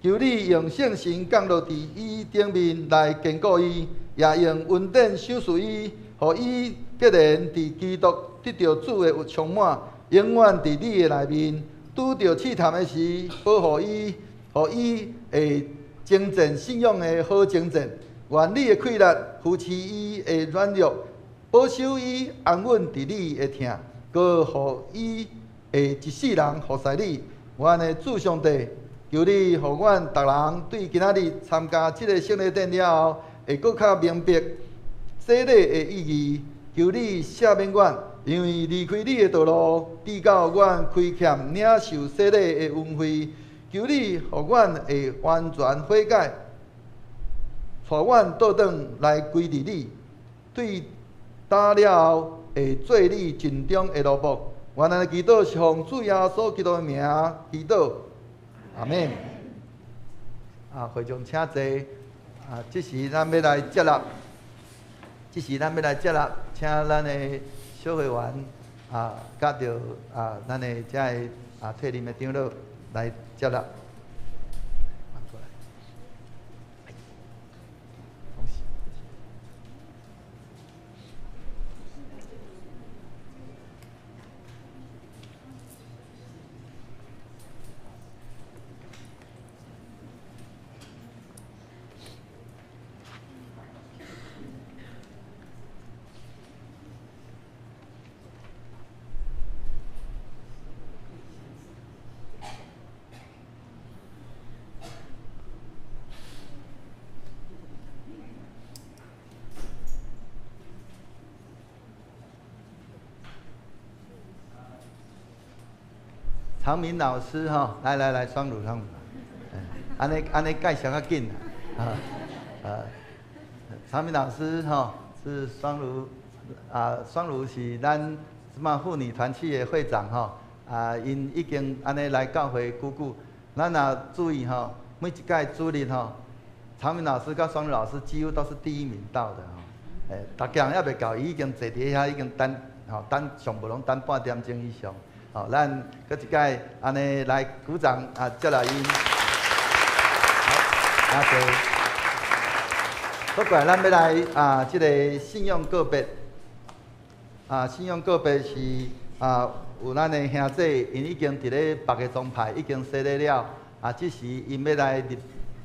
求你用圣神降落伫伊顶面来坚固伊，也用恩典守护伊，互伊决然伫基督得到主的充满，永远伫你的内面。拄着试探的时，保护伊，互伊会精进信仰的好精进。愿你的快乐扶持伊的软弱，保守伊安稳伫你的听，搁互伊会一世人服侍你。阮的主上帝。求你，互阮逐人对今仔日参加这个圣礼典了后，会搁较明白洗礼的意义。求你赦免阮，因为离开你的道路，致到阮亏欠领受洗礼的恩惠。求你，互阮会完全悔改，带阮倒转来归伫你，对打了后会做你尽忠的奴仆。愿咱的祈祷是奉主耶稣基督的名祈祷。阿免。会众请坐。这时咱要来接纳，请咱的小会员甲着咱的遮个退任的长老来接纳。常明老师来，双乳，安尼介绍较紧常明老师是双乳是咱妇女团契的会长因已经安尼来教会久，咱也注意每一届主日常明老师甲双乳老师几乎都是第一名到的大家人还袂到，伊已经坐伫遐，已经等上无拢等半点钟以上。咱搁一届安尼来鼓掌接纳因。好，对。过来，咱要来这个信仰告别。信仰告别是有咱的兄弟，因已经伫咧别个宗派已经洗礼了。这时因要来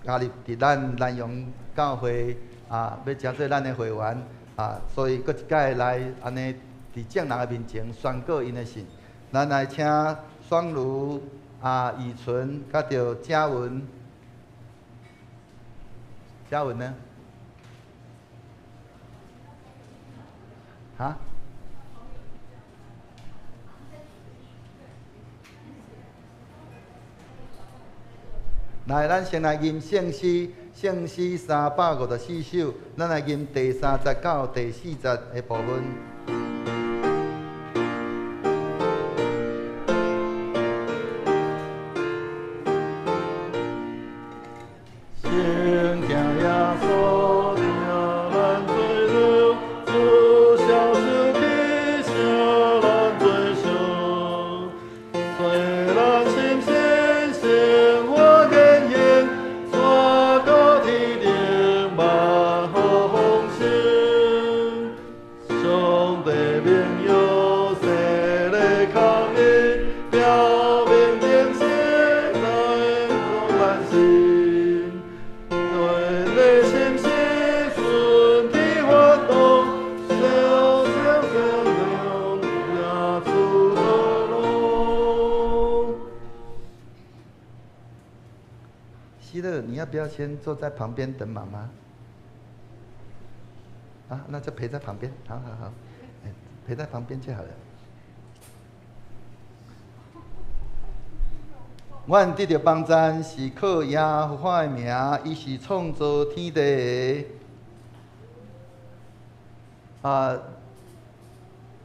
加入伫咱南洋教会要加做咱的会员所以搁一届来安尼伫众人的面前宣告因的信。咱来请双如以纯，甲着嘉文呢？来，咱先来吟圣诗354首，咱来吟第39、第40的部分。希乐，你要不要先坐在旁边等妈妈？那就陪在旁边，好，陪在旁边就好了。阮得到帮赞是靠耶和华的名，伊是创造天地的。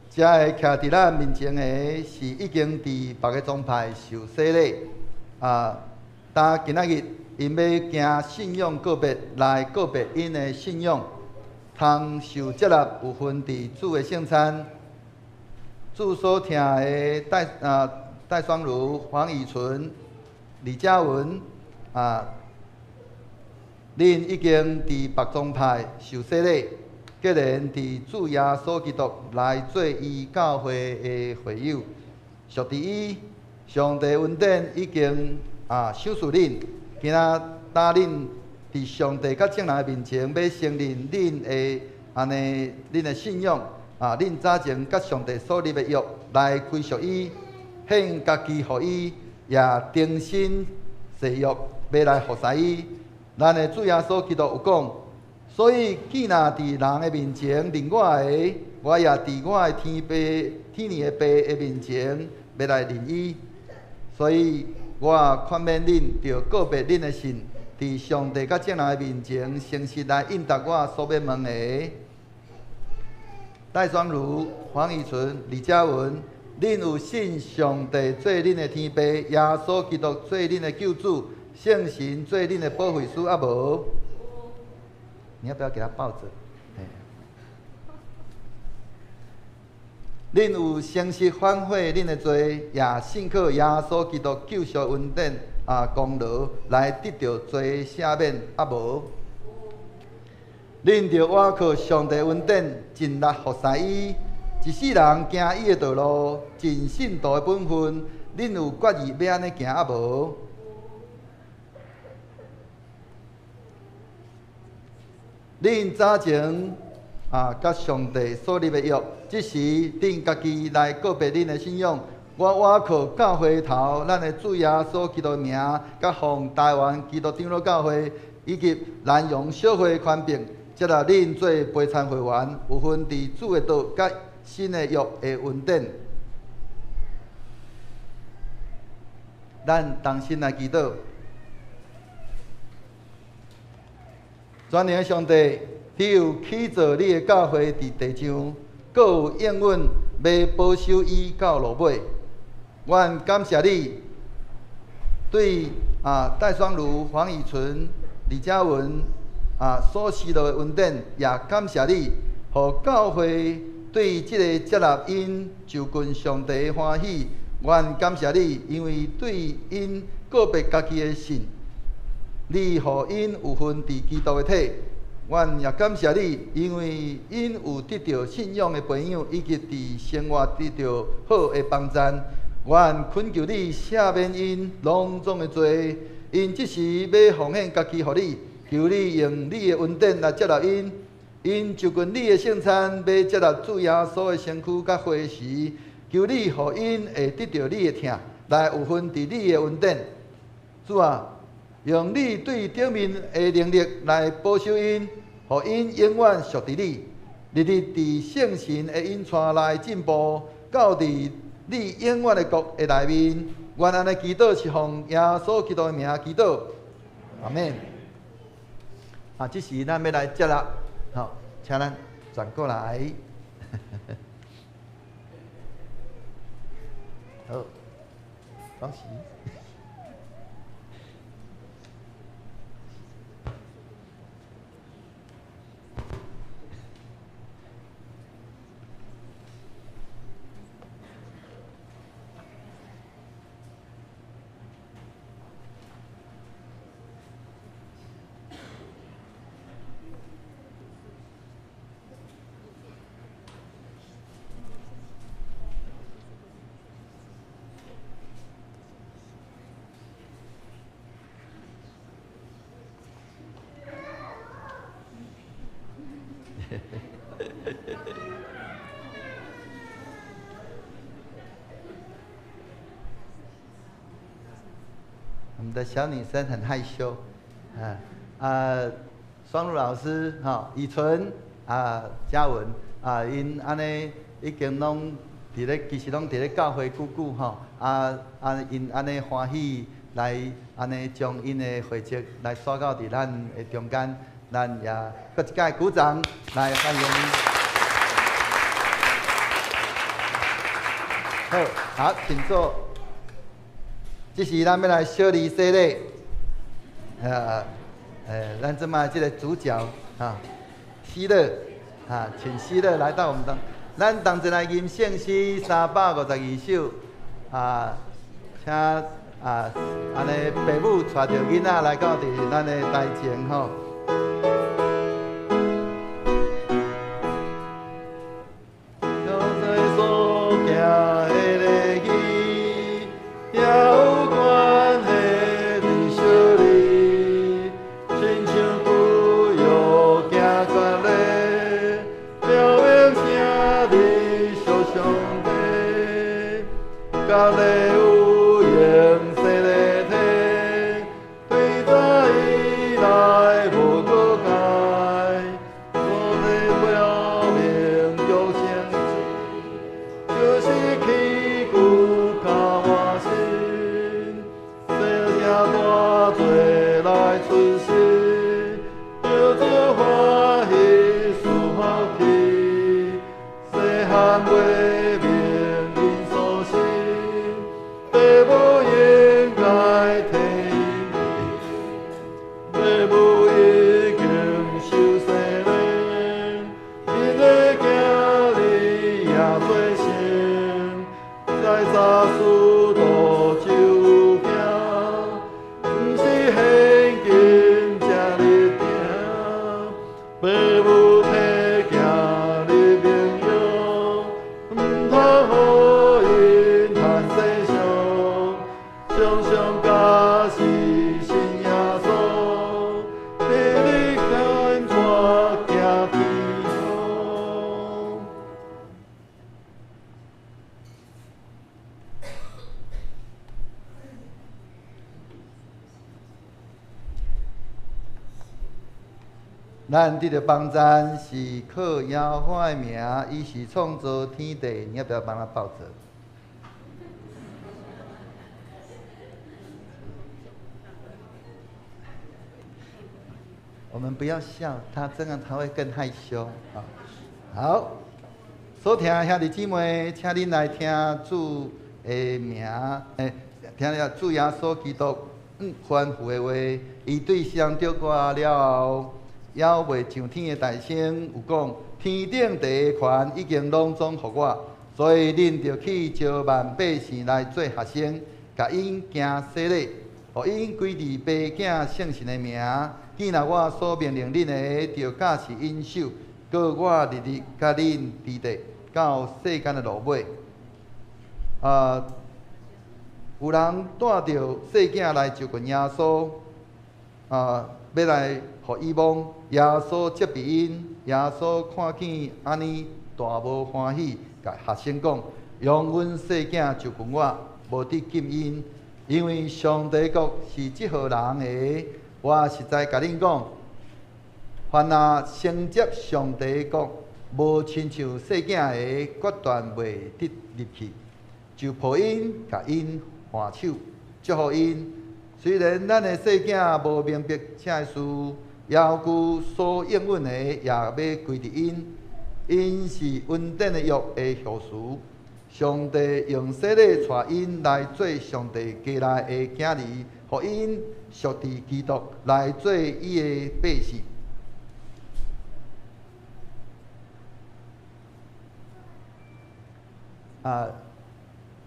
遮个徛伫咱面前的，是已经伫别个宗派受洗礼。但今仔日因要行信仰告别，来告别因的信仰，通受接纳有份伫主的圣餐。主所听的戴双如、黄以纯、李嘉文恁已经伫别宗派受洗礼，既然伫主耶稣基督来做伊教会的会友，属伫伊上帝恩典已经赏赐恁，今仔带恁伫上帝甲众人的面前，要承认恁的恁的信仰。恁早前甲上帝所立的约，来归属伊，献家己予伊，也重新誓约，要来服侍伊。咱的主耶稣基督有讲，所以既若伫人的面前认我的，我也伫我的天父的爸的面前要来认伊。所以我劝勉恁，着告别恁的信，伫上帝甲众人的面前，诚实来应答我所要问的。戴双如、黄以纯、李嘉文，恁有信上帝做恁的天父，耶稣基督做恁的救主，圣神做恁的保惠师，无？你要不要给他抱着？恁有诚实反悔恁的罪，也信靠耶稣基督救赎恩典功劳，来得到罪赦免，无？恁着倚靠上帝恩典，尽力服侍伊，一世人行伊的道路，尽信徒的本分。恁有决意要安尼行无？恁早前甲上帝所立的约，即时恁家己来告别恁的信仰。我倚靠教会头，咱的主耶稣基督的名，甲奉台湾基督长老教会以及南洋小会权柄。接纳恁做陪参会员，有份伫主的道甲新的约的恩典。咱同心来祈祷，全能的上帝，你有起造你的教会伫地上，阁有应允要保守伊到落尾。愿感谢你对戴双如、黄以纯、李嘉文。所施落的恩典，也感谢你，互教会对即个接纳因就近上帝的欢喜。愿感谢你，因为对因告别家己的信，你互因有份伫基督的体。愿也感谢你，因为因有得到信仰的朋友，以及伫生活得到好的帮赞。愿恳求你赦免因隆重的罪，因即时要奉献家己互你。求你用你的恩典来接纳因，因就近你的圣餐，要接纳主耶稣的身躯甲血时，求你互因会得到你的疼，来有份伫你的恩典。主啊，用你对顶面的能力来保守因，互因永远属伫你，日日伫圣神的引带来进步，到伫你永远的国的内面。愿安尼祈祷是奉耶稣基督的名祈祷，阿门。这时咱要来接纳，好，请咱转过来。好，恭喜。我们的小女生很害羞，双如老师以纯嘉文因安尼已经拢伫咧，其实拢伫咧教会久久因安尼欢喜来安尼将因的会籍来刷到伫咱的中间，咱也搁一届鼓掌来欢迎。好，请坐。这是咱要来小礼洗礼，咱即卖这个主角啊，希勒啊，请希勒来到我们当，咱同齐来吟圣诗352首啊，请啊安尼父母带着囡仔来到伫咱的台前吼。咱这个帮赞是靠耶和华的名，伊是创造天地，你要不要帮他抱着？我们不要笑，他这样他会更害羞啊。好，所听兄弟姊妹，请恁来听主的名，听了主耶稣基督吩咐的话，伊对世人着歌了后。还袂上天的大声有讲，天顶第一权已经拢总互我，所以恁着去招万百姓来做学生，甲因行洗礼，互因归伫爸囝圣神的名。见若我所命令恁的，着教是因守，过我日日甲恁伫地到世间的落尾。有人带着细囝来就近耶稣，要来。互伊望耶稣接庇因，耶稣看见安尼大无欢喜，甲学生讲：用阮细囝就近我，无得禁因，因为上帝国是即号人的。我实在甲恁讲，凡若承接上帝国，无亲像细囝的，决断袂得入去。就抱因，甲因还手，祝福因。虽然咱的细囝无明白这事。耶稣所应允的，也要归伫因。因是恩典的约的后事。上帝用洗礼带因来做上帝家内的囝儿，互因属伫基督来做伊的百姓。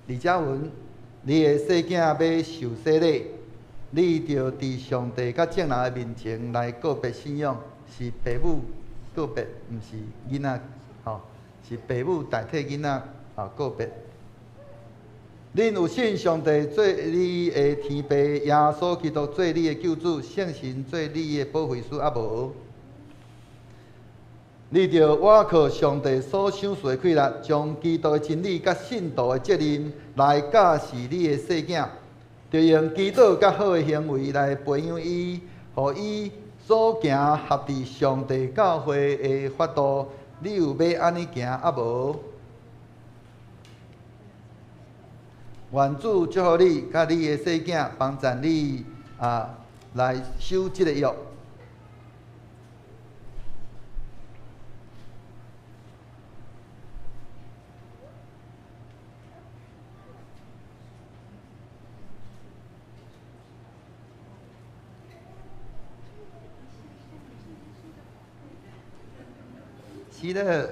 李嘉文，你的细囝要受洗礼。你着伫上帝甲众人的面前来告别信仰，是父母告别，毋是囡仔，是父母代替囡仔告别。恁有信上帝做你的天父，耶稣基督做你的救主，圣神做你的保惠师，无？你着倚靠上帝所赏赐的快乐，将基督的真理甲信徒的责任来教示你的细囝。就用祈祷甲好的行为来培养伊，互伊所行合伫上帝教会的法度。你有要安尼行无？愿主祝福你，甲你的细囝，帮助你来守这个约。是的，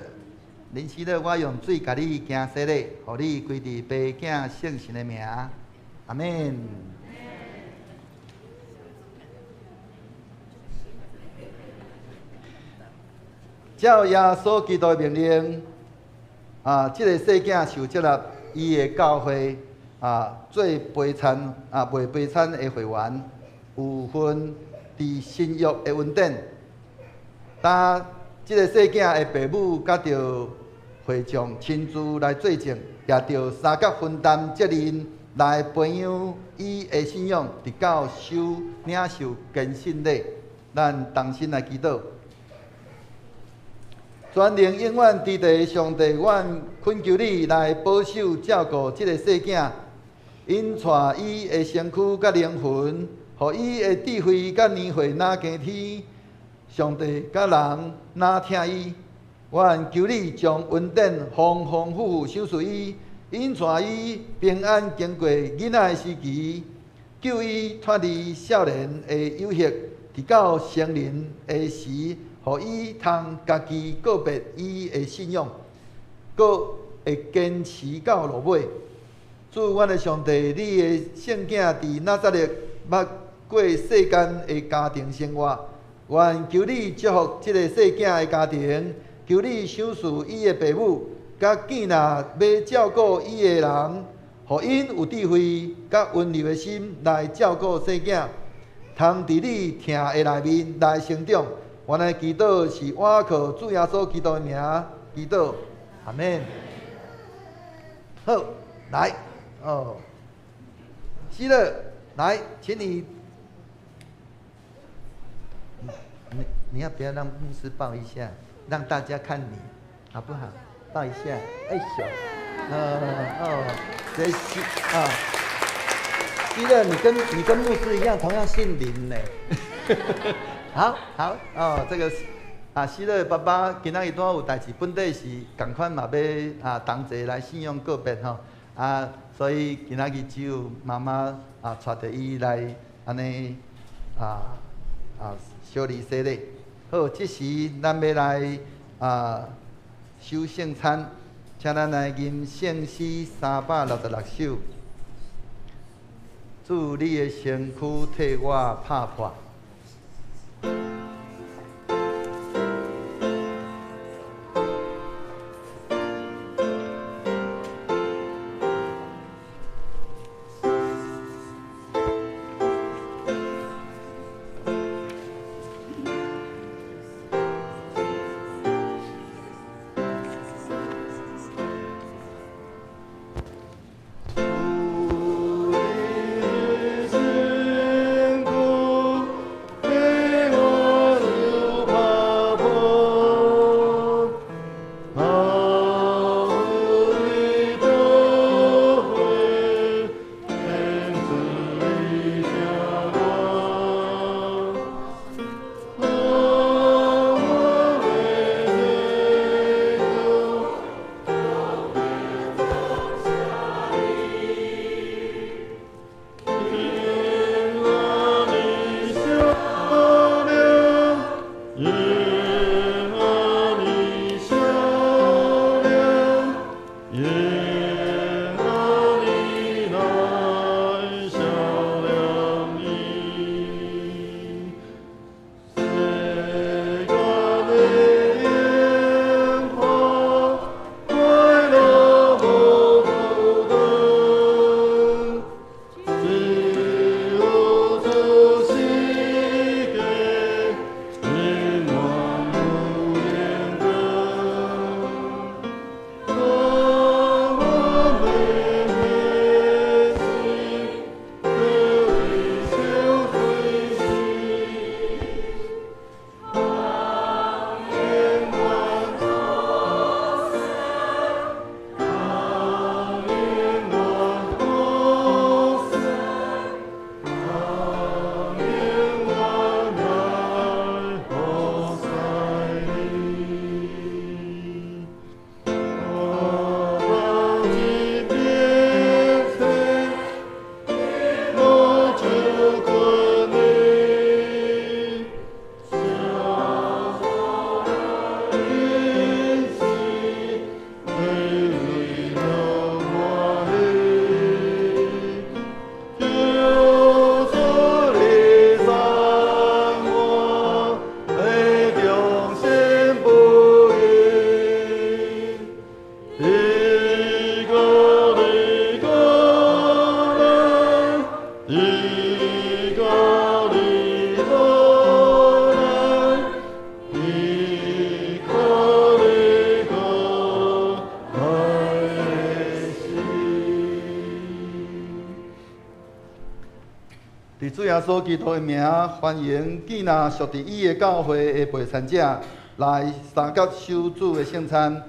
林是的，我用水甲你行洗礼，互你归伫爸囝圣神的名。阿免。照耶稣基督的命令，这个细囝受接纳伊的教会做陪参未陪参的会员，有份伫新约的恩典。当这个细囝的父母甲着会众亲自来作证，也着三角分担责任来培养伊的信仰，直到领受更新礼。咱同心来祈祷。全能永远伫地上帝，阮恳求你来保守照顾这个细囝，引带伊的身躯甲灵魂，互伊的智慧甲年岁哪加天。上帝甲人哪听伊，愿求你将恩典丰丰富富赏赐伊，引带伊平安经过囡仔的时期，救伊脱离少年的有隙，直到成人的时，互伊通家己告别伊的信仰，搁会坚持到落尾。主，阮的上帝，你的圣囝伫拿撒勒捌过世间的家庭生活。愿求你祝福这个细囝的家庭，求你赏赐伊的父母，甲囝仔要照顾伊的人，互因有智慧甲温柔的心来照顾细囝，通伫你听的内面来成长。我的祈祷是倚靠主耶稣基督的名祈祷，阿免。好，来哦，希勒，来，请你。你要不要让牧师抱一下，让大家看你，好不好？抱一下，哎呦，这希希勒，你跟牧师一样，同样姓林呢。好这个希勒爸爸今仔日拄有代志，本地是共款嘛要同齐来信仰告别吼所以今仔日只有妈妈带着伊来安尼小礼洗礼。好，这时咱要来守圣餐，请咱来吟圣诗366首。主，你的身躯替我拍破。我。伫主耶稣基督的名，欢迎见那属伫伊的教会的陪参者来参加守主的圣餐。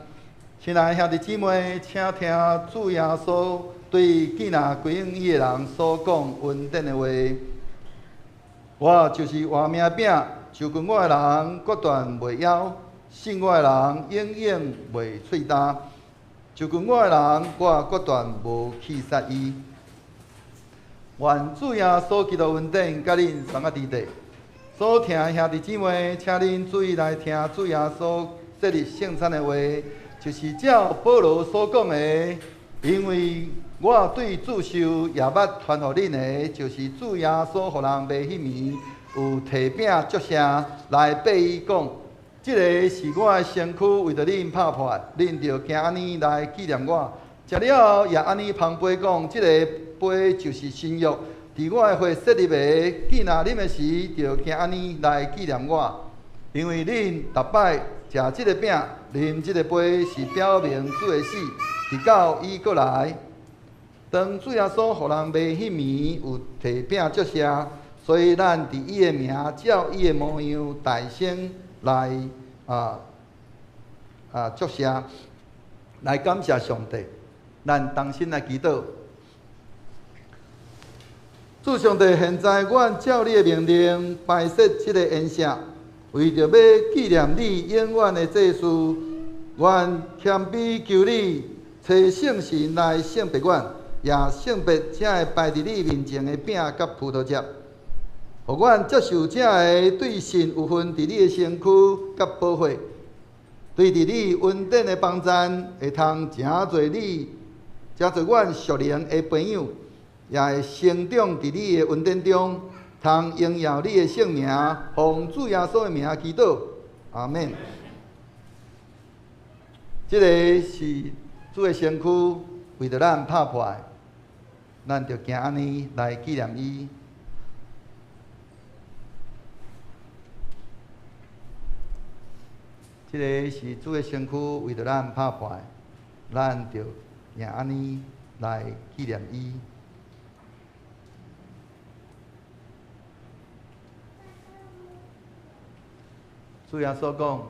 亲爱兄弟姊妹，请听主耶稣对见那归应伊的人所讲恩典的话。我就是活命饼，受困我的人决断袂枵，信我的人永远袂喙焦。受困我的人，我决断无去杀伊。愿主耶稣基督恩典甲恁同在伫地。所听兄弟姊妹，请恁注意来听主耶稣设立圣餐的话，就是照保罗所讲的，因为我对主受也捌传互恁的，就是主耶稣互人卖迄暝有提饼祝圣来爬伊讲，即个是我的身躯为着恁拍破，恁着行安尼来纪念我。食了后也安尼旁杯讲，即个杯就是新约，伫我的血设立的，记若啉的时，着行安尼来纪念我。因为恁逐摆食即个饼，啉即个杯，是表明主的死，直到伊过来。当主耶稣互人卖迄暝有提饼祝圣，所以咱伫伊的名，照伊的模样大声来祝圣，来感谢上帝。咱同心来祈祷。主上帝，现在阮照你的命令摆设这个宴席，为着要纪念你永远的祭祀，愿谦卑求你找圣神来圣别阮，也圣别这会摆伫你面前的饼甲葡萄汁，互阮接受这个对神有份伫你的身躯甲保护，对伫你恩典的帮赞，会通诚侪你。诚侪阮属灵的朋友，也会成长伫你的恩典中，通荣耀你的圣名，奉主耶稣的名祈祷，阿门。这个是主的身躯，为着咱拍破的，咱着行安尼来纪念伊。这个是主的身躯，为着咱拍破的，咱着行安尼来纪念伊。主耶稣讲，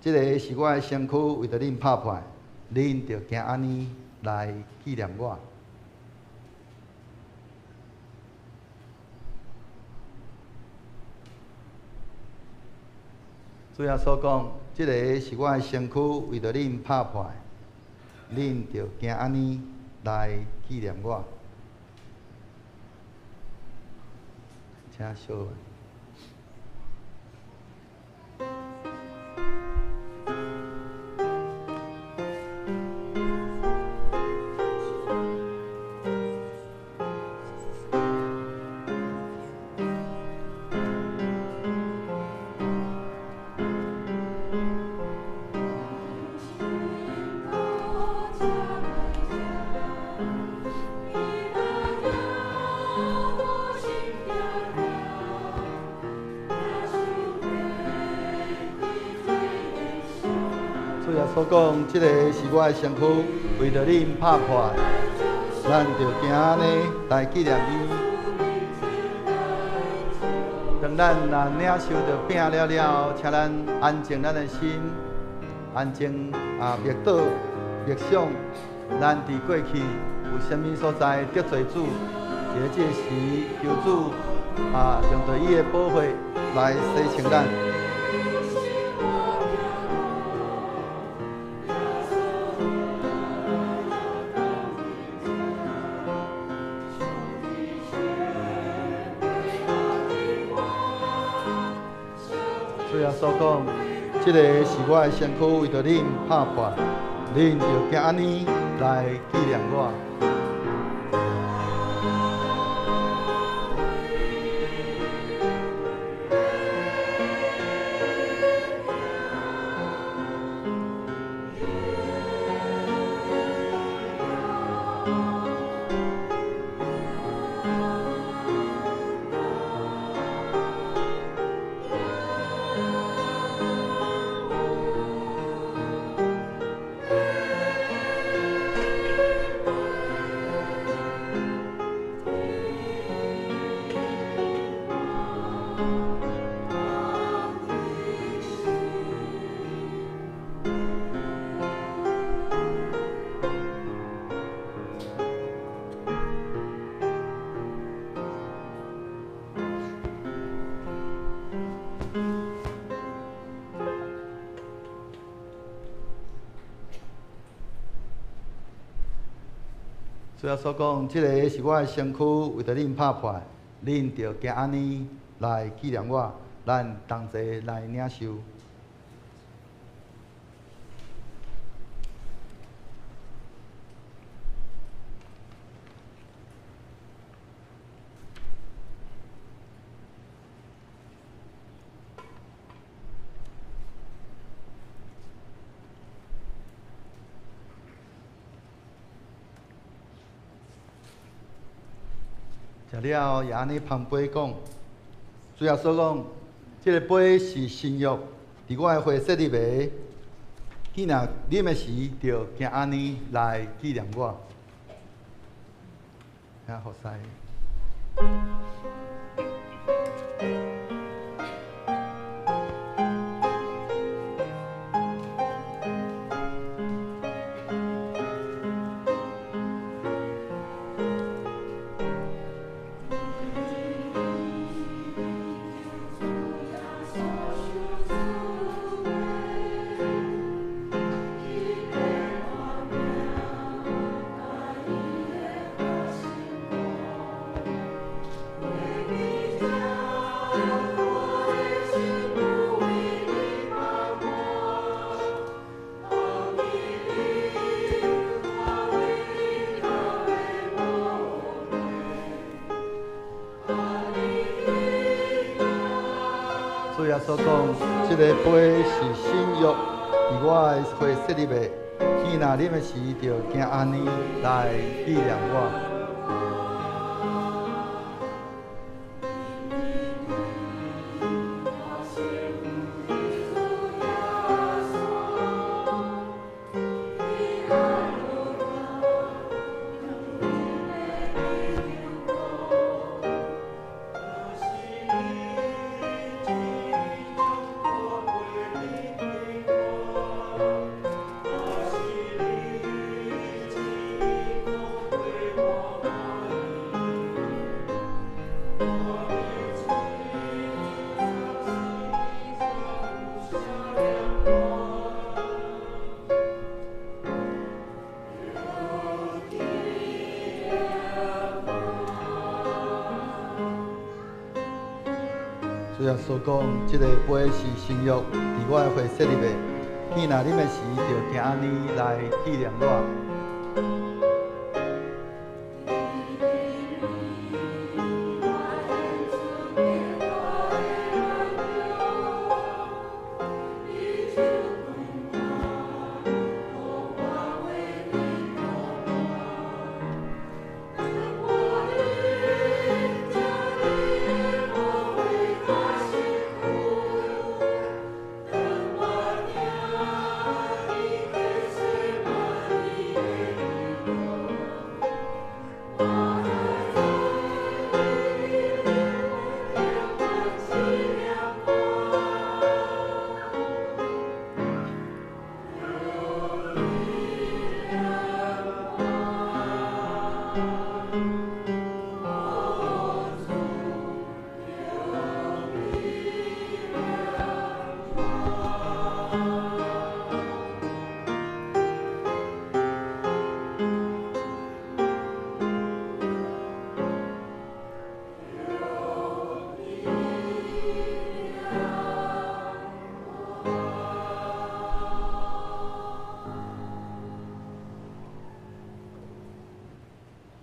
这个是我的身躯，为着恁拍破，恁着行安尼来纪念我。主耶稣讲，这个是我的身躯，为着恁拍破。恁着行安尼来纪念我，请小问。主耶稣讲，这个是我的身躯，为着恁拍破，咱着行安尼来纪念伊。当咱领受着饼了，请咱安静咱的心，安静默祷、默想，咱伫过去有啥物所在得罪主，在这时求主用着伊的保护来洗清咱。主耶稣讲，这个是我的身躯，为着恁拍破，恁着行安尼来纪念我。主要所讲，即个是我的身躯，为着恁拍破，恁着行安尼来纪念我，咱同齐来领受。食了后，也安尼旁杯讲，主要所讲，即个杯是新约，伫我的会设立的，既然啉的时，着行安尼来纪念我。遐好势。主要所讲，即个杯是新约，伫我的会设立的，既然啉的时，着行安尼来纪念我。主要所讲，即个杯是新约，伫我的会设立的。既然啉的时，着行安尼来纪念我。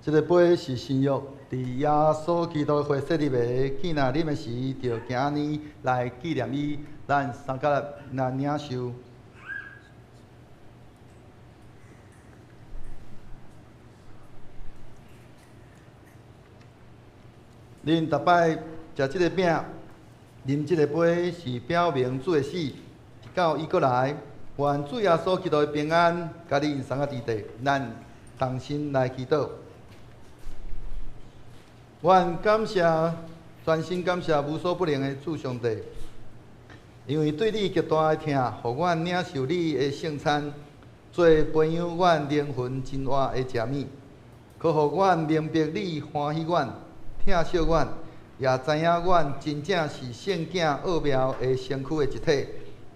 这个杯是新约，伫耶稣基督会设立的。既然啉的时，着行安尼来纪念伊。咱三甲来领受。恁逐摆食这个饼，啉这个杯，是表明主的死，直到伊过来。愿主耶稣基督的平安，甲恁三个伫地。咱同心来祈祷。愿感谢，全心感谢无所不能的主上帝，因为对你极大的疼，互阮领受你的圣餐，做培养阮灵魂真活的食物，可互阮明白你欢喜阮、疼惜阮，也知影阮真正是圣囝奥妙的身躯的一体，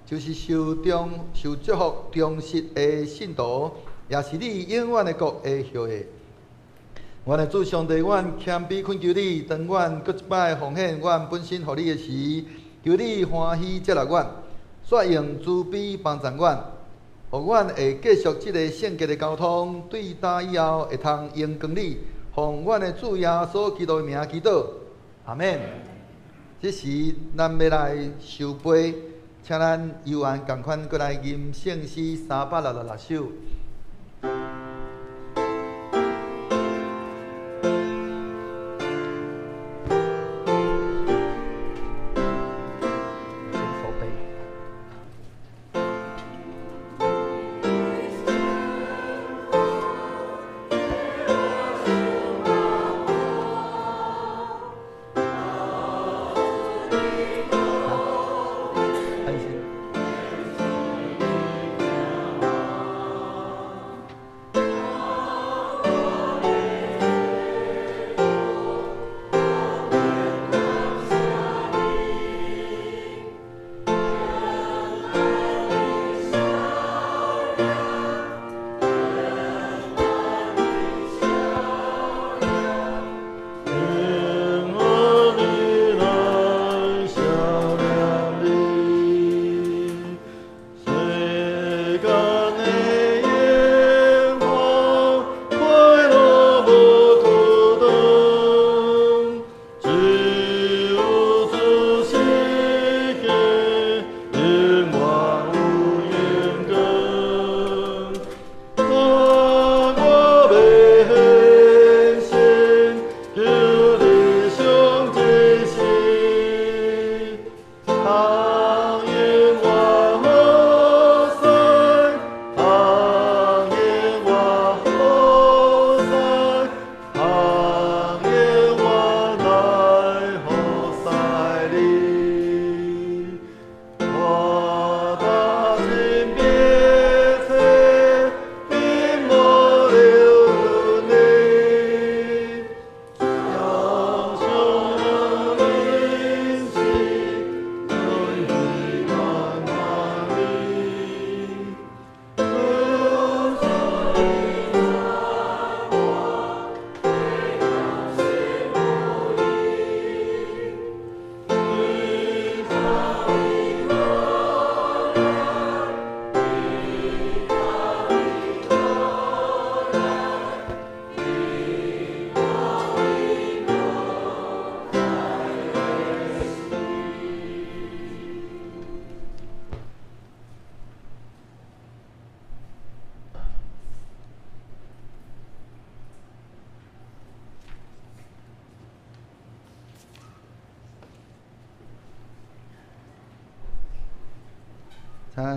就是受祝福忠实的信徒，也是你永远的国的后裔。阮的主上帝，阮谦卑恳求你，当阮搁一摆奉献阮本身互你的时，求你欢喜接纳阮，煞用慈悲帮助阮，互阮会继续即个圣洁的交通，对答以后会通用光你，奉阮的主耶稣基督的名祈祷，阿免。这时咱要来受杯，请咱犹安共款过来吟圣诗366首。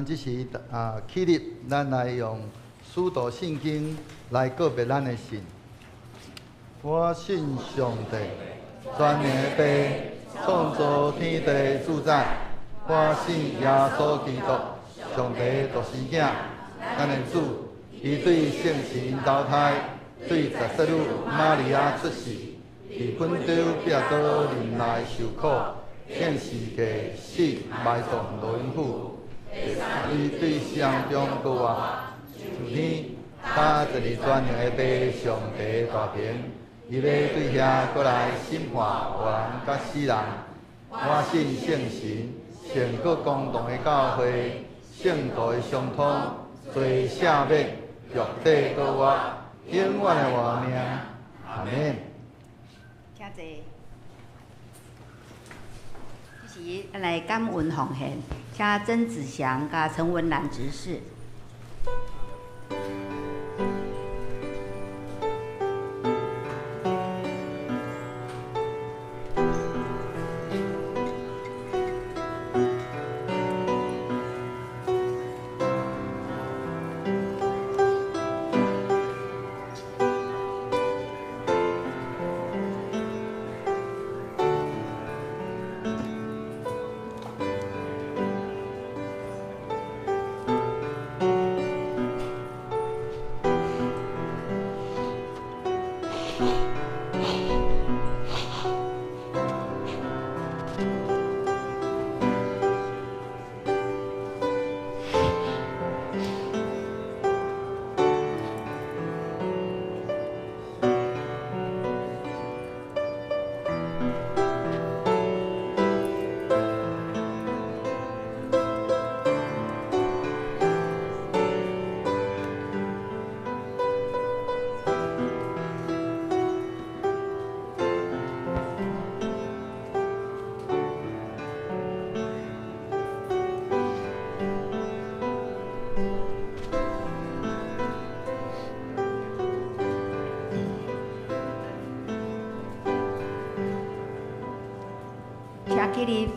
即时起立，咱来用使徒圣经来告别咱的信。我信上帝，全能的父，创造天地主宰。我信耶稣基督，上帝独生子，咱的主，伊对圣神投胎，对十色女玛利亚出世，伫本州壁岛林内受苦，献世界死，埋葬罗永府。伊对世人中国话，上天他一日全能的父，上帝大平，伊要对遐过来审判活人甲死人。我信圣神，圣国公堂的教会，圣道的相通，罪赦免，肉体高我，永远的活命。阿免。请坐。这时来感恩奉献，请曾子祥甲陈文兰执事。起立。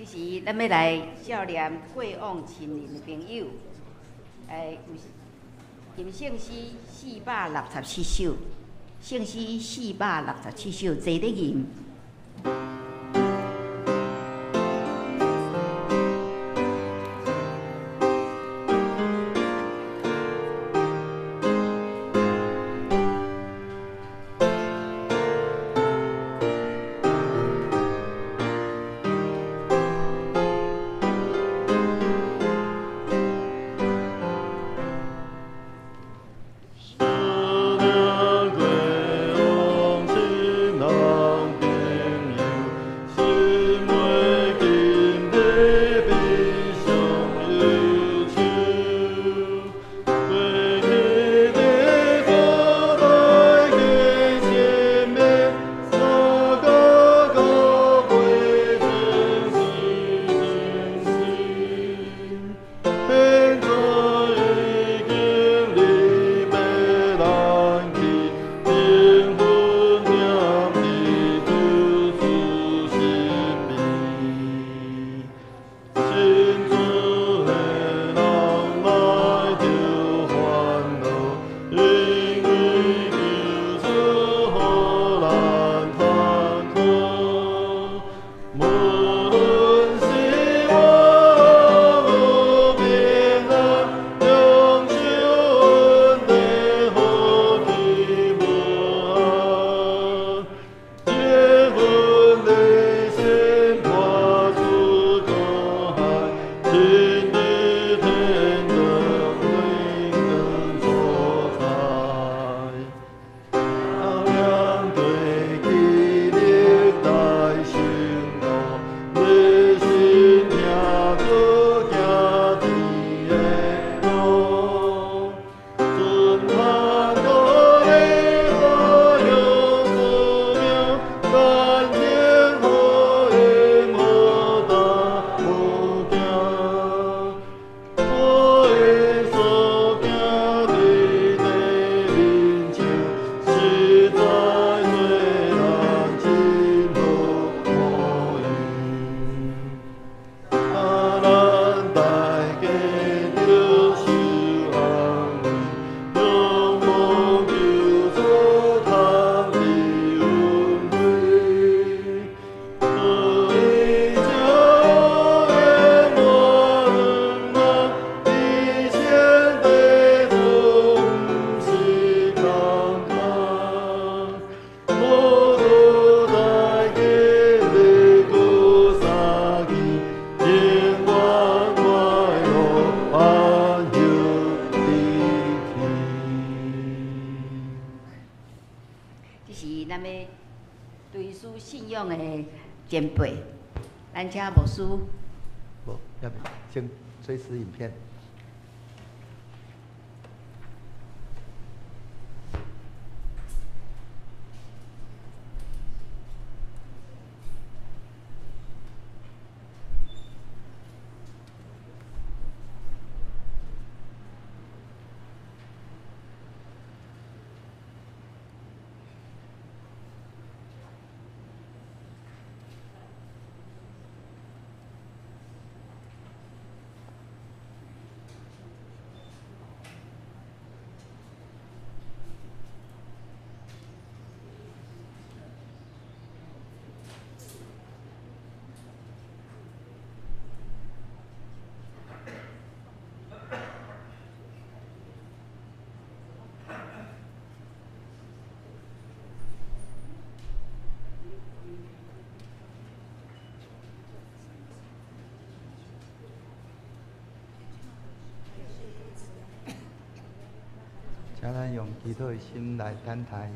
这时，咱要来少年过往亲人的朋友，吟圣诗467首，圣诗467首，坐咧吟。前辈，咱请牧师。无，要不先追思影片。请咱用祈祷的心来等待。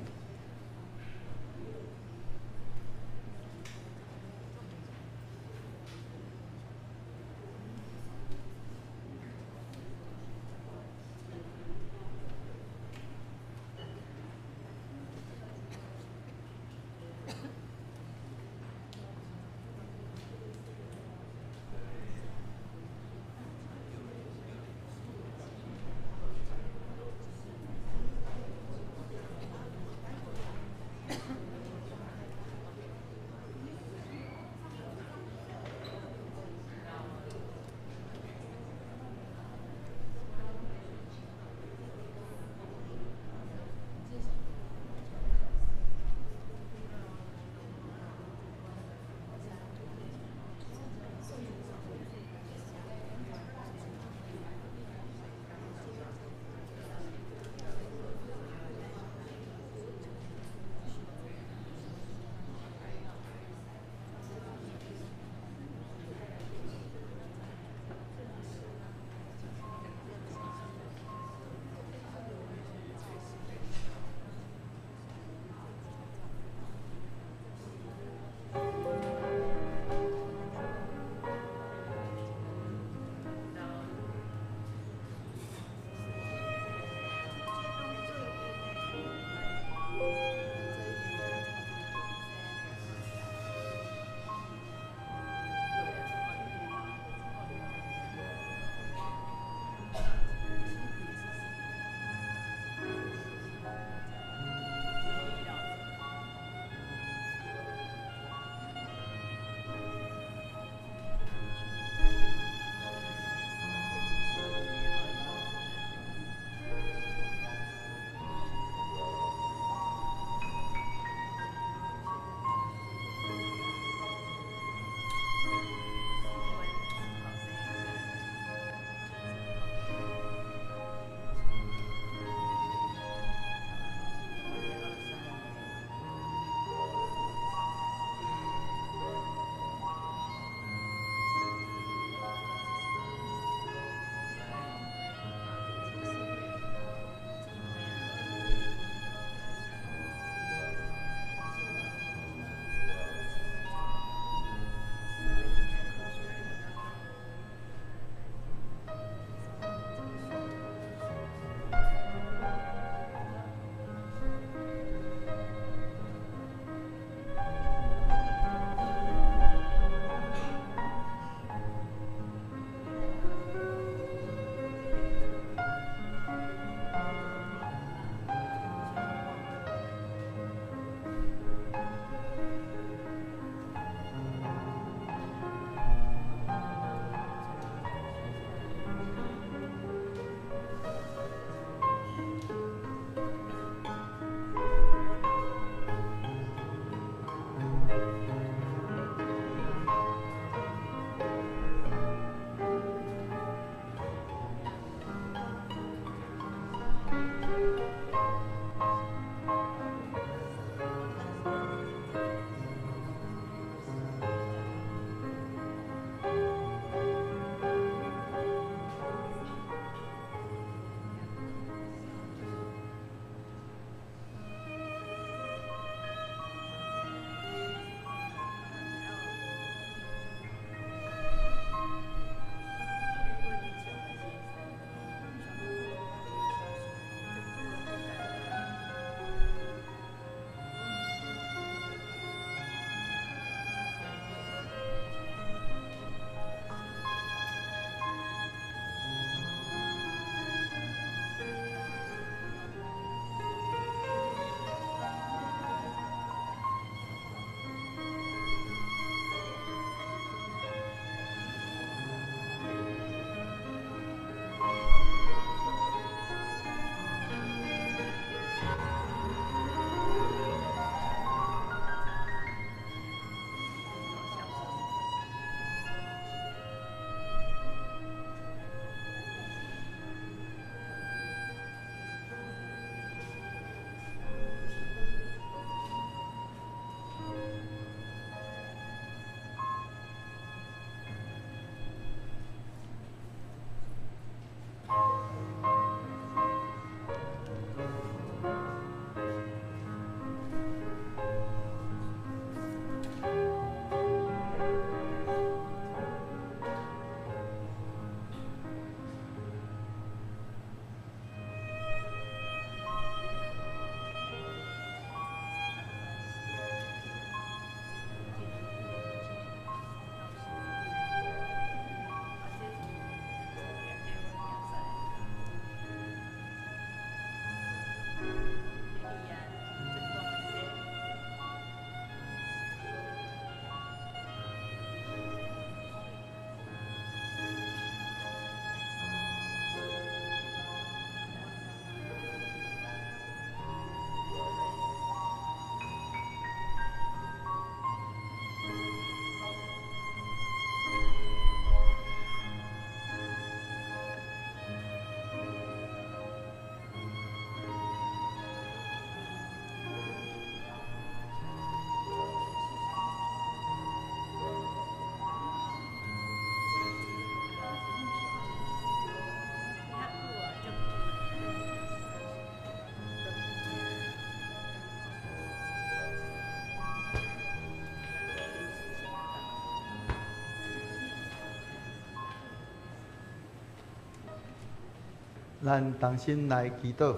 咱同心来祈祷。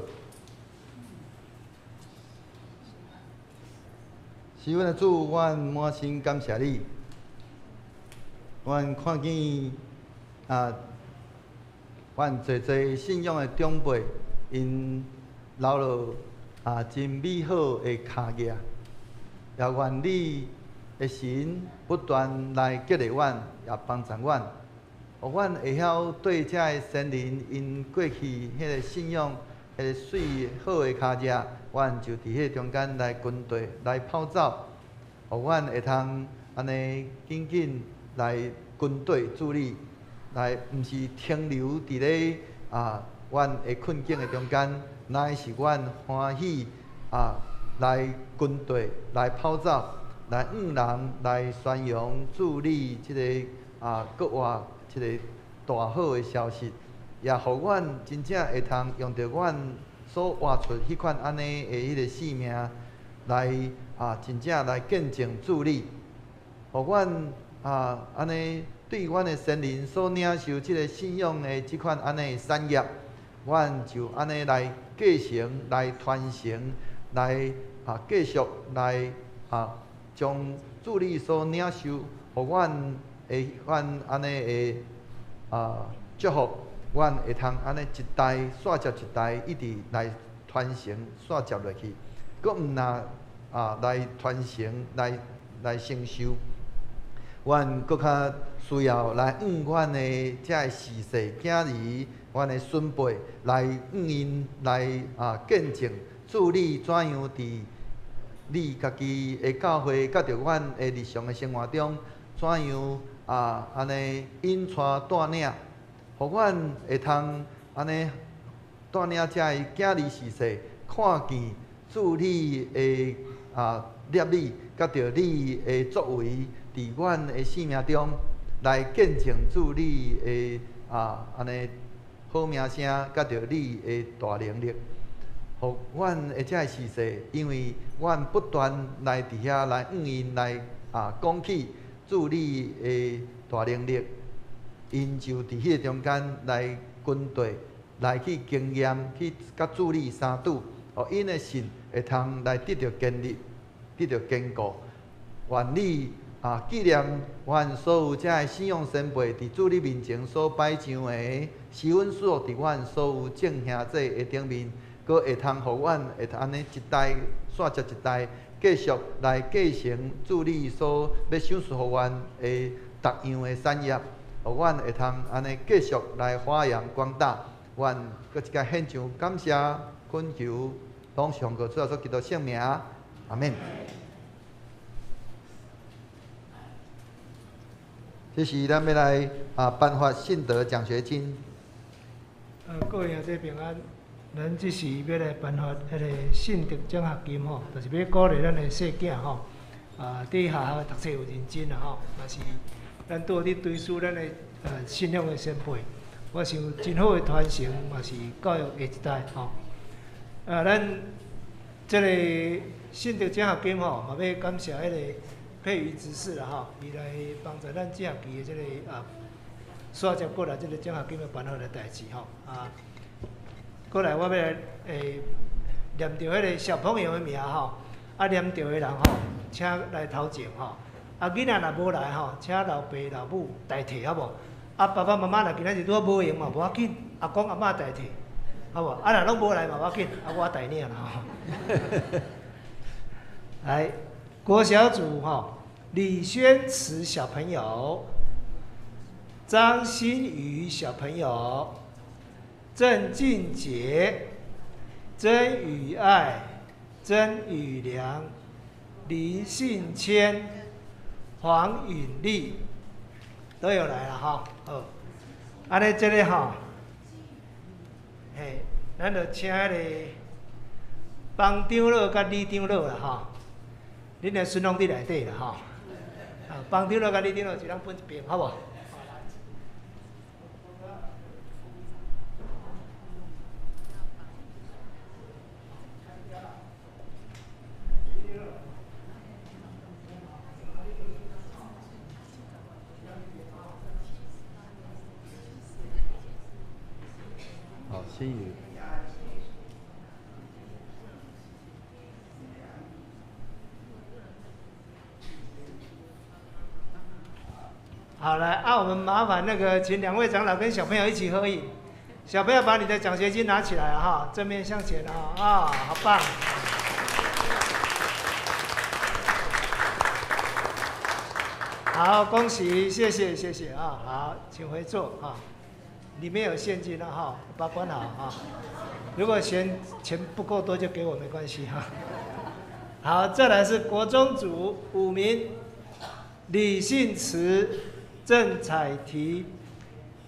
是阮的主，阮满心感谢你。阮看见阮侪信仰的长辈，因留落真美好的脚业，也愿你的神不断来激励阮，也帮助阮，互阮会晓对遮个先人因过去迄个信仰、迄个水好的脚业，阮就伫迄中间来跟对来跑走，互阮会通安尼紧紧来跟对助力，来毋是停留伫咧阮的困境的中间，乃是阮欢喜来跟对来跑走，来人来宣扬主你即个国外即个大好的消息，也互阮真正会通用着阮所活出迄款安尼的迄个性命来真正来见证主你，互阮安尼对阮的先人所领受即个信仰的即款安尼的产业，阮就安尼来继承、来传承、来继续来将主你所领受，互阮的阮安尼的祝福，阮会通安尼一代续接一代，一直来传承续接落去，佫毋若来传承来承受。阮佫较需要来阮的遮个逝世囝儿，阮的孙辈来因来见证主你怎样伫你家己的教会，甲着阮的日常的生活中，怎样安尼引带带领，互阮会通安尼带领遮个囝儿逝世，看见主你的业力，甲着你的作为。伫阮的生命中来见证主你的安尼好名声，甲着你的大能力，互阮的遮个逝世，因为阮不断来伫遐来因来讲起主你的大能力，因就伫迄个中间来跟对，来去经验，去甲主你相拄，互因的心会通来得到建立，得到坚固，愿你。纪念阮所有遮个信仰先辈伫主你面前所摆上的施恩所，伫阮所有正兄弟的顶面，佫会通互阮会通安尼一代续接一代，继续来继承主你所要赏赐互阮的逐样的产业，互阮会通安尼继续来发扬光大。阮佫一个献上感谢、恳求，拢上个主要所基督圣名，阿免。这是咱要来颁发信德奖学金。各位兄弟平安，咱这是要来颁发迄个信德奖学金吼，就是要鼓励咱的细囝吼，伫学校读册有认真啦吼，嘛是咱倒伫追溯咱的信仰的先辈，我想真好的传承，嘛是教育下一代吼。咱这个信德奖学金吼，嘛要感谢迄个。佩瑜执事啦吼，伊来帮助咱这学期的这个续接过来这个奖学金的颁发的代志吼过来我要来念着迄个小朋友的名吼，念着的人吼，请来头前吼，囡仔若无来吼，请老爸老母代替好无？爸爸妈妈若今仔日拄无闲嘛，无要紧，阿公阿嬷代替，好无？若拢无来嘛，无要紧，我代领啦吼。来。国小组李宣慈小朋友，张馨予小朋友，郑俊杰、曾宇爱、曾宇良、林信谦、黄允丽都有来了哈。安尼这个咱就请迄个帮长老甲李长老啦哈。恁的孙拢伫内底啦吼，帮长老甲李长老一人分一边，好无？新宇。好了，我们麻烦那个请2位长老跟小朋友一起合影。小朋友把你的奖学金拿起来哈，正面向前好棒！好，恭喜，谢谢啊！好，请回座啊。里面有现金了哈，保管好啊。如果钱不够多就给我没关系哈。好，再来是国中组5名：李信慈、郑彩缇、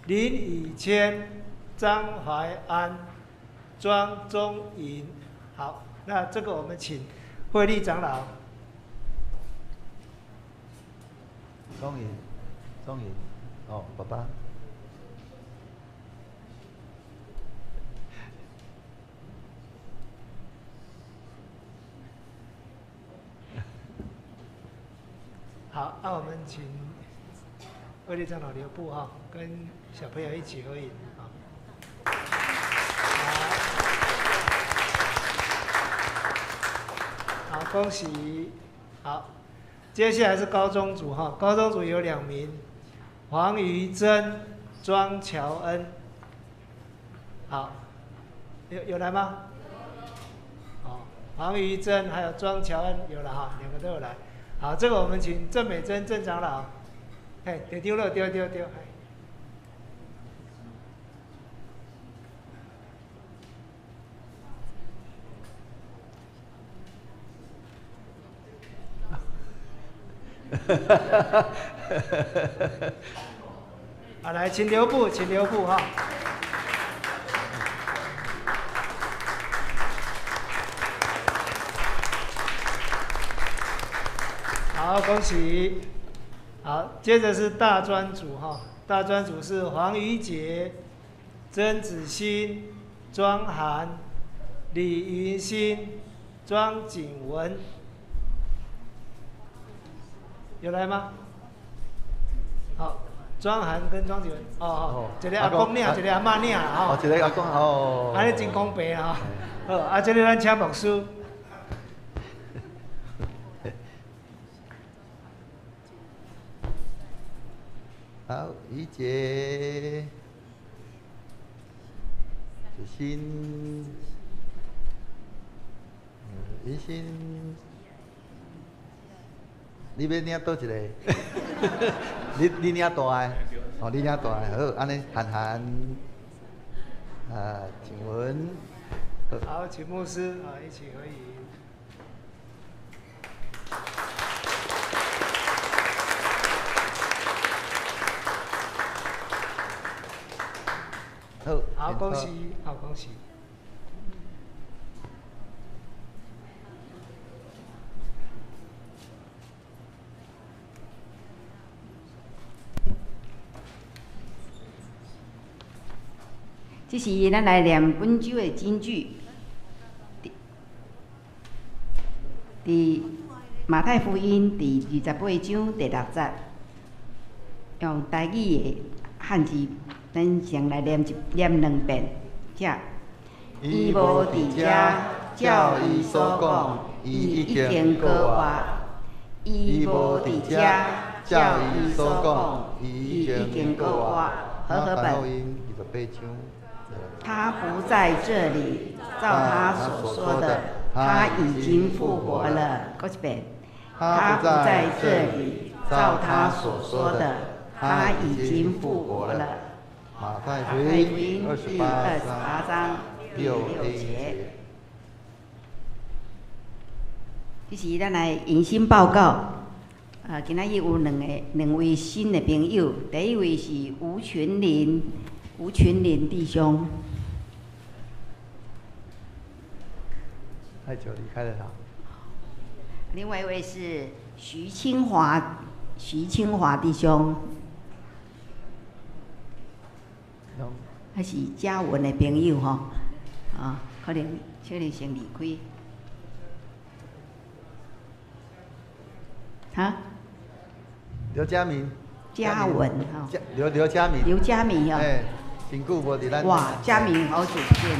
林以谦、张怀安、庄宗颖。好，那这个我们请慧丽长老。宗颖，哦，爸爸。好，那我们请慧丽长老留步哈，跟小朋友一起合影啊。好，恭喜。好，接下来是高中组哈，高中组有2名，黄瑜珍、庄乔恩。好，有来吗？哦，黄瑜珍还有庄乔恩有了哈，2个都有来。好，这个我们请郑美珍郑长老，丢了，丢。好，来，请留步哈。好，恭喜。好，接着是大专组哈，大专组是黄瑜杰、曾子欣、庄涵、李云欣、庄景文。有来吗？好，庄涵跟庄景文，一个阿公领，一个阿嬷领哈。一个阿公哦。安尼真公平哈。好，这个咱请牧师。好，瑜杰、子欣、云欣，你要领倒一个？你领大的，哦，你领大的，好，安尼涵，景文。好，请牧师一起合影。好，恭喜，好，恭喜。这是咱来念本周的金句，伫马太福音第28章第6节，用台语的汉字，咱先来念2遍，遮。伊无伫遮，照伊所讲，伊已经过活。伊无伫遮，照伊所讲，伊已经过活。和合本。他不在这里，照他所说的，他已经复活了。过一遍。他不在这里，照他所说的，他已经复活了。马太福音28章第6节。这是咱来迎新报告。今仔日有两位新的朋友，第一位是吴群林弟兄。太久离开了他。另外一位是徐清华弟兄。还是嘉文的朋友吼，可能先离开。刘嘉明。嘉文哈。刘嘉明。刘嘉明哦。真久无伫咱。哇，佳明好久不见。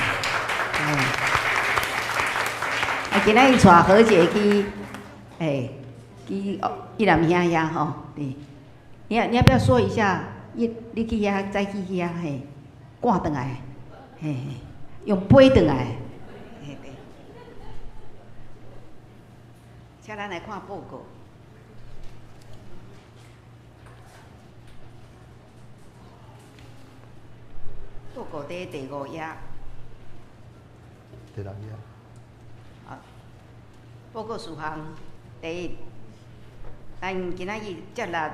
今仔日带何姐去，去一南遐遐吼，对。你要不要说一下？你去遐再去遐赶转来，用飞转来，对。请咱来看报告。报告第5页。第6页。啊，报告事项第一，咱今仔日接纳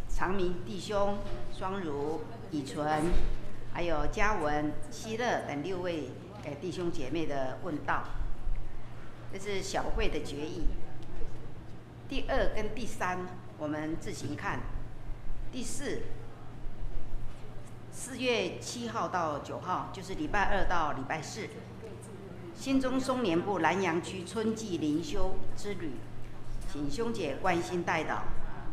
长明弟兄、双如、以纯，还有嘉文、希乐等6位弟兄姐妹的问道，这是小会的决议。第2跟第3我们自行看。第4。4月7号到9号，就是礼拜2到礼拜4，新中松年部南洋区春季灵修之旅，请兄姐关心代祷。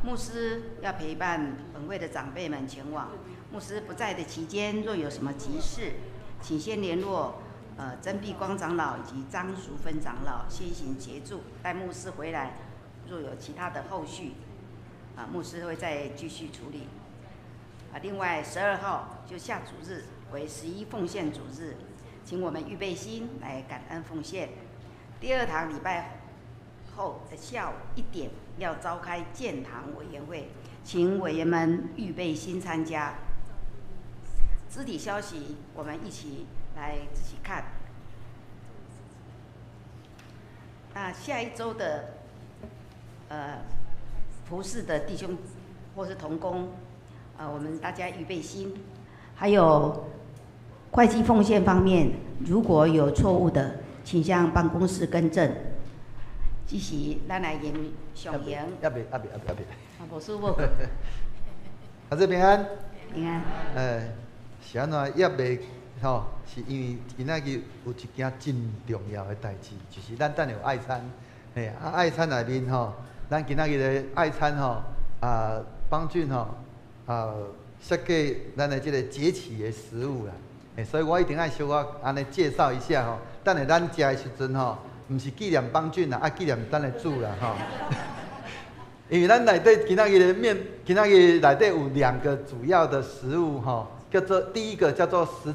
牧师要陪伴本会的长辈们前往。牧师不在的期间，若有什么急事，请先联络曾碧光长老以及张淑芬长老先行协助。待牧师回来，若有其他的后续，牧师会再继续处理。另外12号就下主日为11奉献主日，请我们预备心来感恩奉献。第2堂礼拜后的下午1点要召开建堂委员会，请委员们预备心参加。肢体消息我们一起来仔细看。那下一周的服事的弟兄或是同工。我们大家预备心，还有会计奉献方面，如果有错误的，请向办公室更正。这是咱来言上言。要别。无事无。大家平安。平安。是安怎也袂吼？是因为今仔日有一件真重要的代志，就是咱等下有爱餐。爱餐内面吼，咱今仔日的爱餐吼，邦俊吼。设计咱的这个节气的食物啦，所以我一定要小可安尼介绍一下吼。等下咱食的时阵吼，唔是纪念邦俊啦，纪念咱的主啦吼。因为咱内底今仔日内底有2个主要的食物吼，叫做第一个叫做十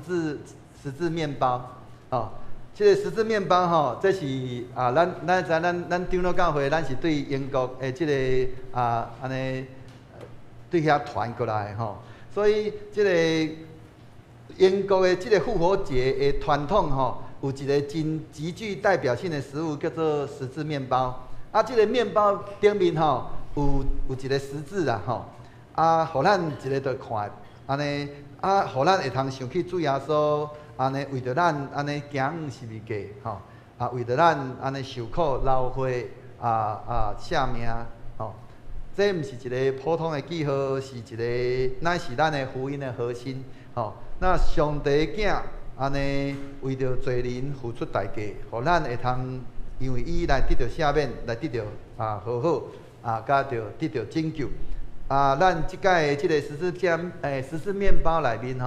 字面包，这个十字面包吼，这是咱长老教会，咱是对英国的这个安尼。对遐传过来吼，所以这个英国的这个复活节的传统吼，有一个真极具代表性的食物叫做十字面包。这个面包顶面吼有一个十字啦吼，互咱一个着看安尼，互咱会通想起主耶稣安尼为着咱安尼行十字架吼，为着咱安尼受苦流血舍命吼。这毋是一个普通的记号，是一个乃是咱的福音的核心。那上帝囝安尼为着罪人付出代价，互咱会通因为伊来得到赦免，来得到和好，甲着得到拯救。咱即届的即个十字面包内面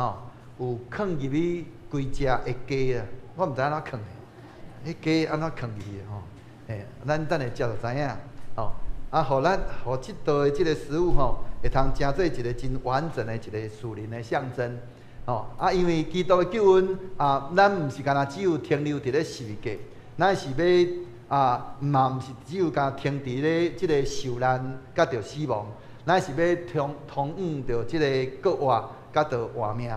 有放入去规只的鸡啊，我毋知安怎放的，迄鸡安怎放入去咱等下食就知影互即道的即个食物会通成做一个真完整的一个属灵的象征。因为基督的救恩咱毋是干那只有停留伫咧十字架，咱是要嘛毋是只有干停伫咧即个受难甲着死亡，咱是要同往着即个国活甲着活命。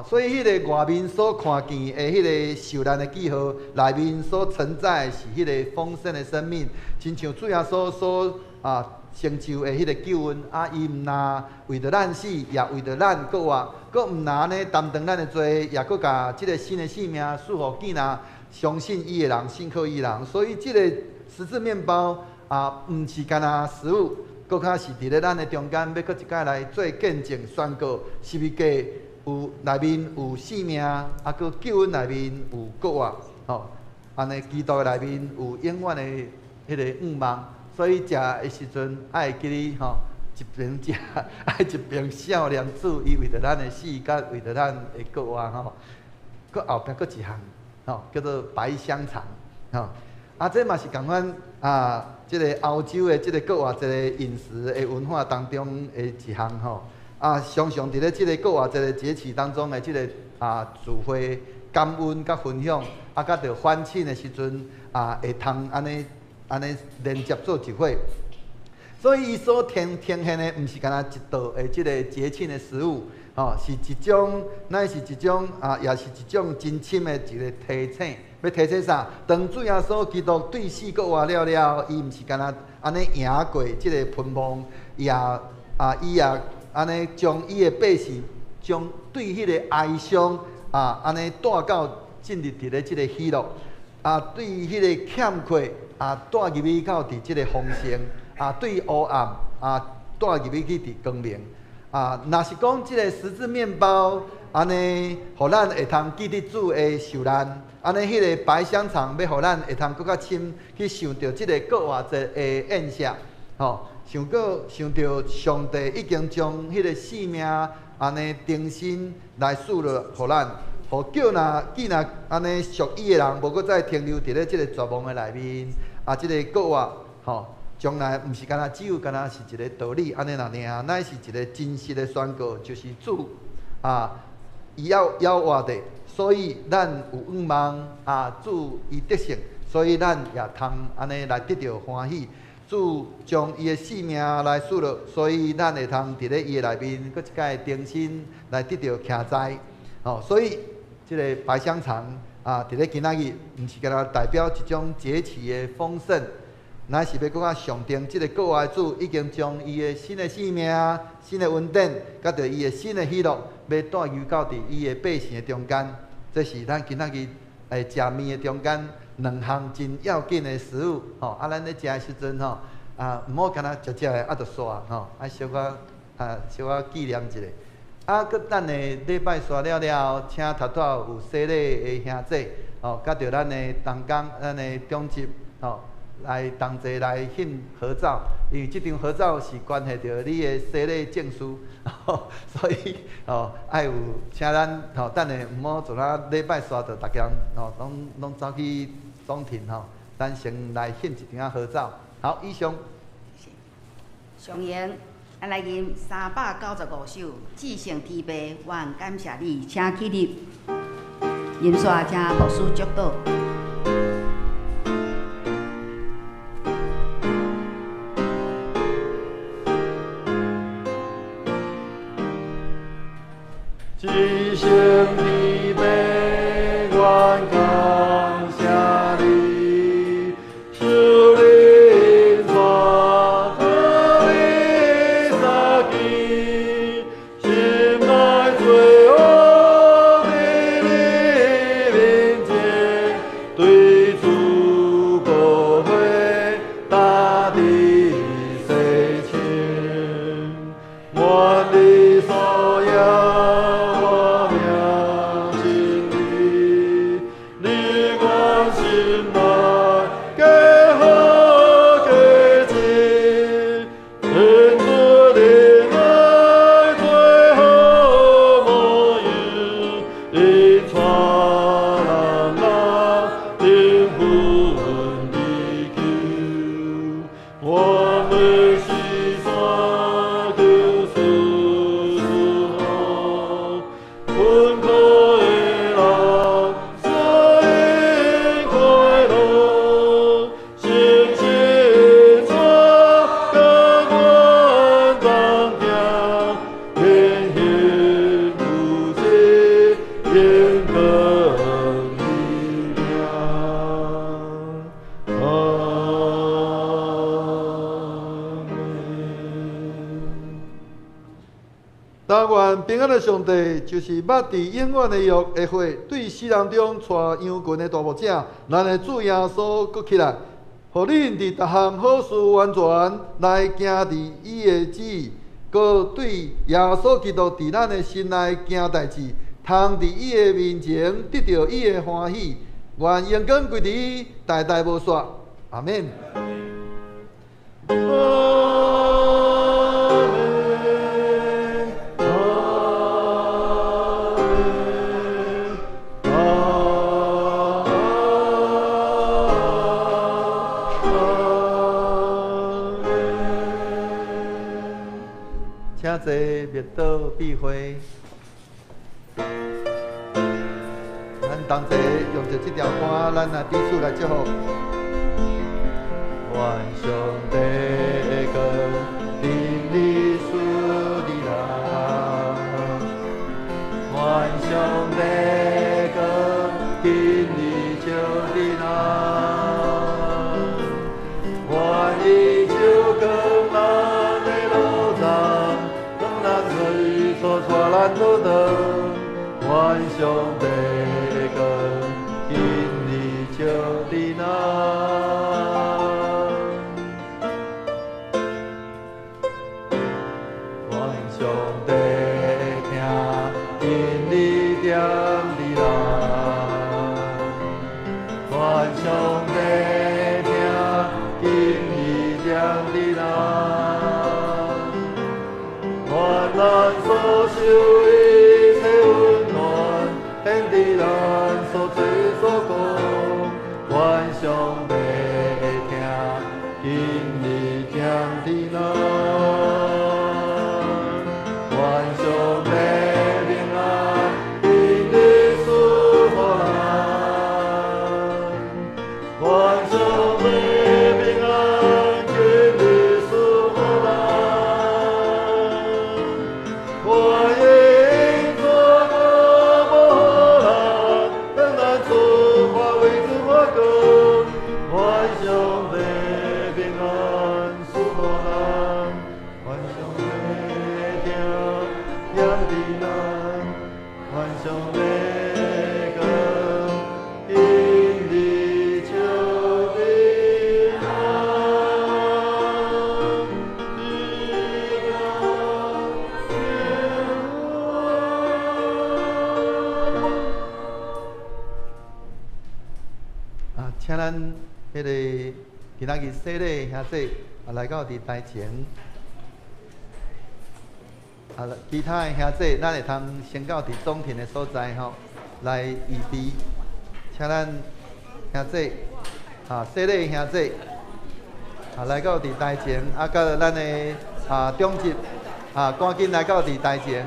所以迄个外面所看见的迄个受难的记号，内面所承载是迄个丰盛的生命，亲像主耶稣所成就的迄个救恩。伊毋但为着咱死，也为着咱国活，佫毋但呢担当咱的罪，也佫甲即个新的性命赐互囝仔相信伊的人，信靠伊的人。所以即个十字面包毋是干那食物，佫较是伫咧咱的中间，要佫一摆来做见证宣告十字架。内面有生命，佫救恩内面有国活，安尼基督内面有永远的迄个盼望。所以食的时阵，爱记哩一边食，爱一边少年主，伊为着咱的世界，为着咱的国外吼，搁后壁搁一项吼，叫做白香肠吼。这嘛是共款即个欧洲的即个国外一个饮食的文化当中的一项吼。常常伫咧即个国外一个节气当中的即个聚会、感恩甲分享，甲着欢庆的时阵会通安尼连接做一伙。所以伊所呈现的，毋是干那一道的即个节庆的食物，是一种，乃是一种也是一种真深的一个提醒。要提醒啥？当主耶稣基督对死国活了，伊毋是干那安尼赢过即个喷梦，伊也安尼将伊的百姓，将对迄个哀伤安尼带到进入伫咧即个喜乐，对迄个欠缺带入去到伫即个丰盛。对黑暗带入去伫光明若是讲即个十字面包安尼，互咱会通记得主的受难，安尼迄个白香肠要互咱会通更较深去想到即个国外节的宴席，想到上帝已经将迄个性命安尼重新来赐落互咱，互叫既然安尼属伊的人，无搁再停留伫咧即个绝望的内面即个国外将来毋是只有是一个道理安尼尔，乃是一个真实的宣告，就是主伊要活的，所以咱有盼望主伊得胜，所以咱也通安尼来得到欢喜。主将伊的性命来赐落，所以咱会通伫咧伊的内面，搁一摆重新来得到徛在。所以即个白香肠伫咧今仔日，毋是代表一种节气的丰盛。乃是要搁较象征，即个国外主已经将伊的新的生命、新的稳定，甲着伊的新的喜乐，要带入到伫伊的百姓的中间。这是咱今仔日食面的中间两项真要紧的食物。咱咧食的时阵毋好干那食的就煞小可纪念一下。搁等下礼拜煞了，请头头有洗礼的兄弟，甲着咱的同工、咱的中级，来同齐来翕合照，因为即张合照是关系到你的洗礼证书，所以爱有请咱等下毋好做礼拜煞着大家拢走去中庭咱先来翕一张合照。好，以上。上言，来吟395首，至圣天父，愿感谢你，请起立，吟煞请牧师祝祷。至圣天父，愿感谢你，主灵传得你撒记，心内罪恶在你面前，对主国会大地洗清，愿你所有。但愿平安的上帝，就是捌伫永远的约会会，对世人中带羊群的大牧者，咱的主耶稣搁起来，互恁伫逐项好事完全来行伫伊的旨意，搁对耶稣基督伫咱的心内行代志，通伫伊的面前得到伊的欢喜。愿荣光归伫代代无煞。阿免。避讳。咱同齐用着这条歌，咱来彼此来祝福。愿上帝的天理属你人，愿上帝的天理照你人，愿伊照光咱的路上，当咱随所带咱路途，愿上帝的天理照你人。受一切温暖，献伫咱所做所讲，愿上帝听，今日听伫咱，愿上帝平安，今日赐予咱，愿上帝平安，今日赐予咱。请咱迄个今仔日洗礼兄弟来到伫台前，其他的兄弟咱会通先到伫总庭的所在吼来预备，请咱兄弟洗礼兄弟来到伫台前，甲咱的中职赶紧来到伫台前。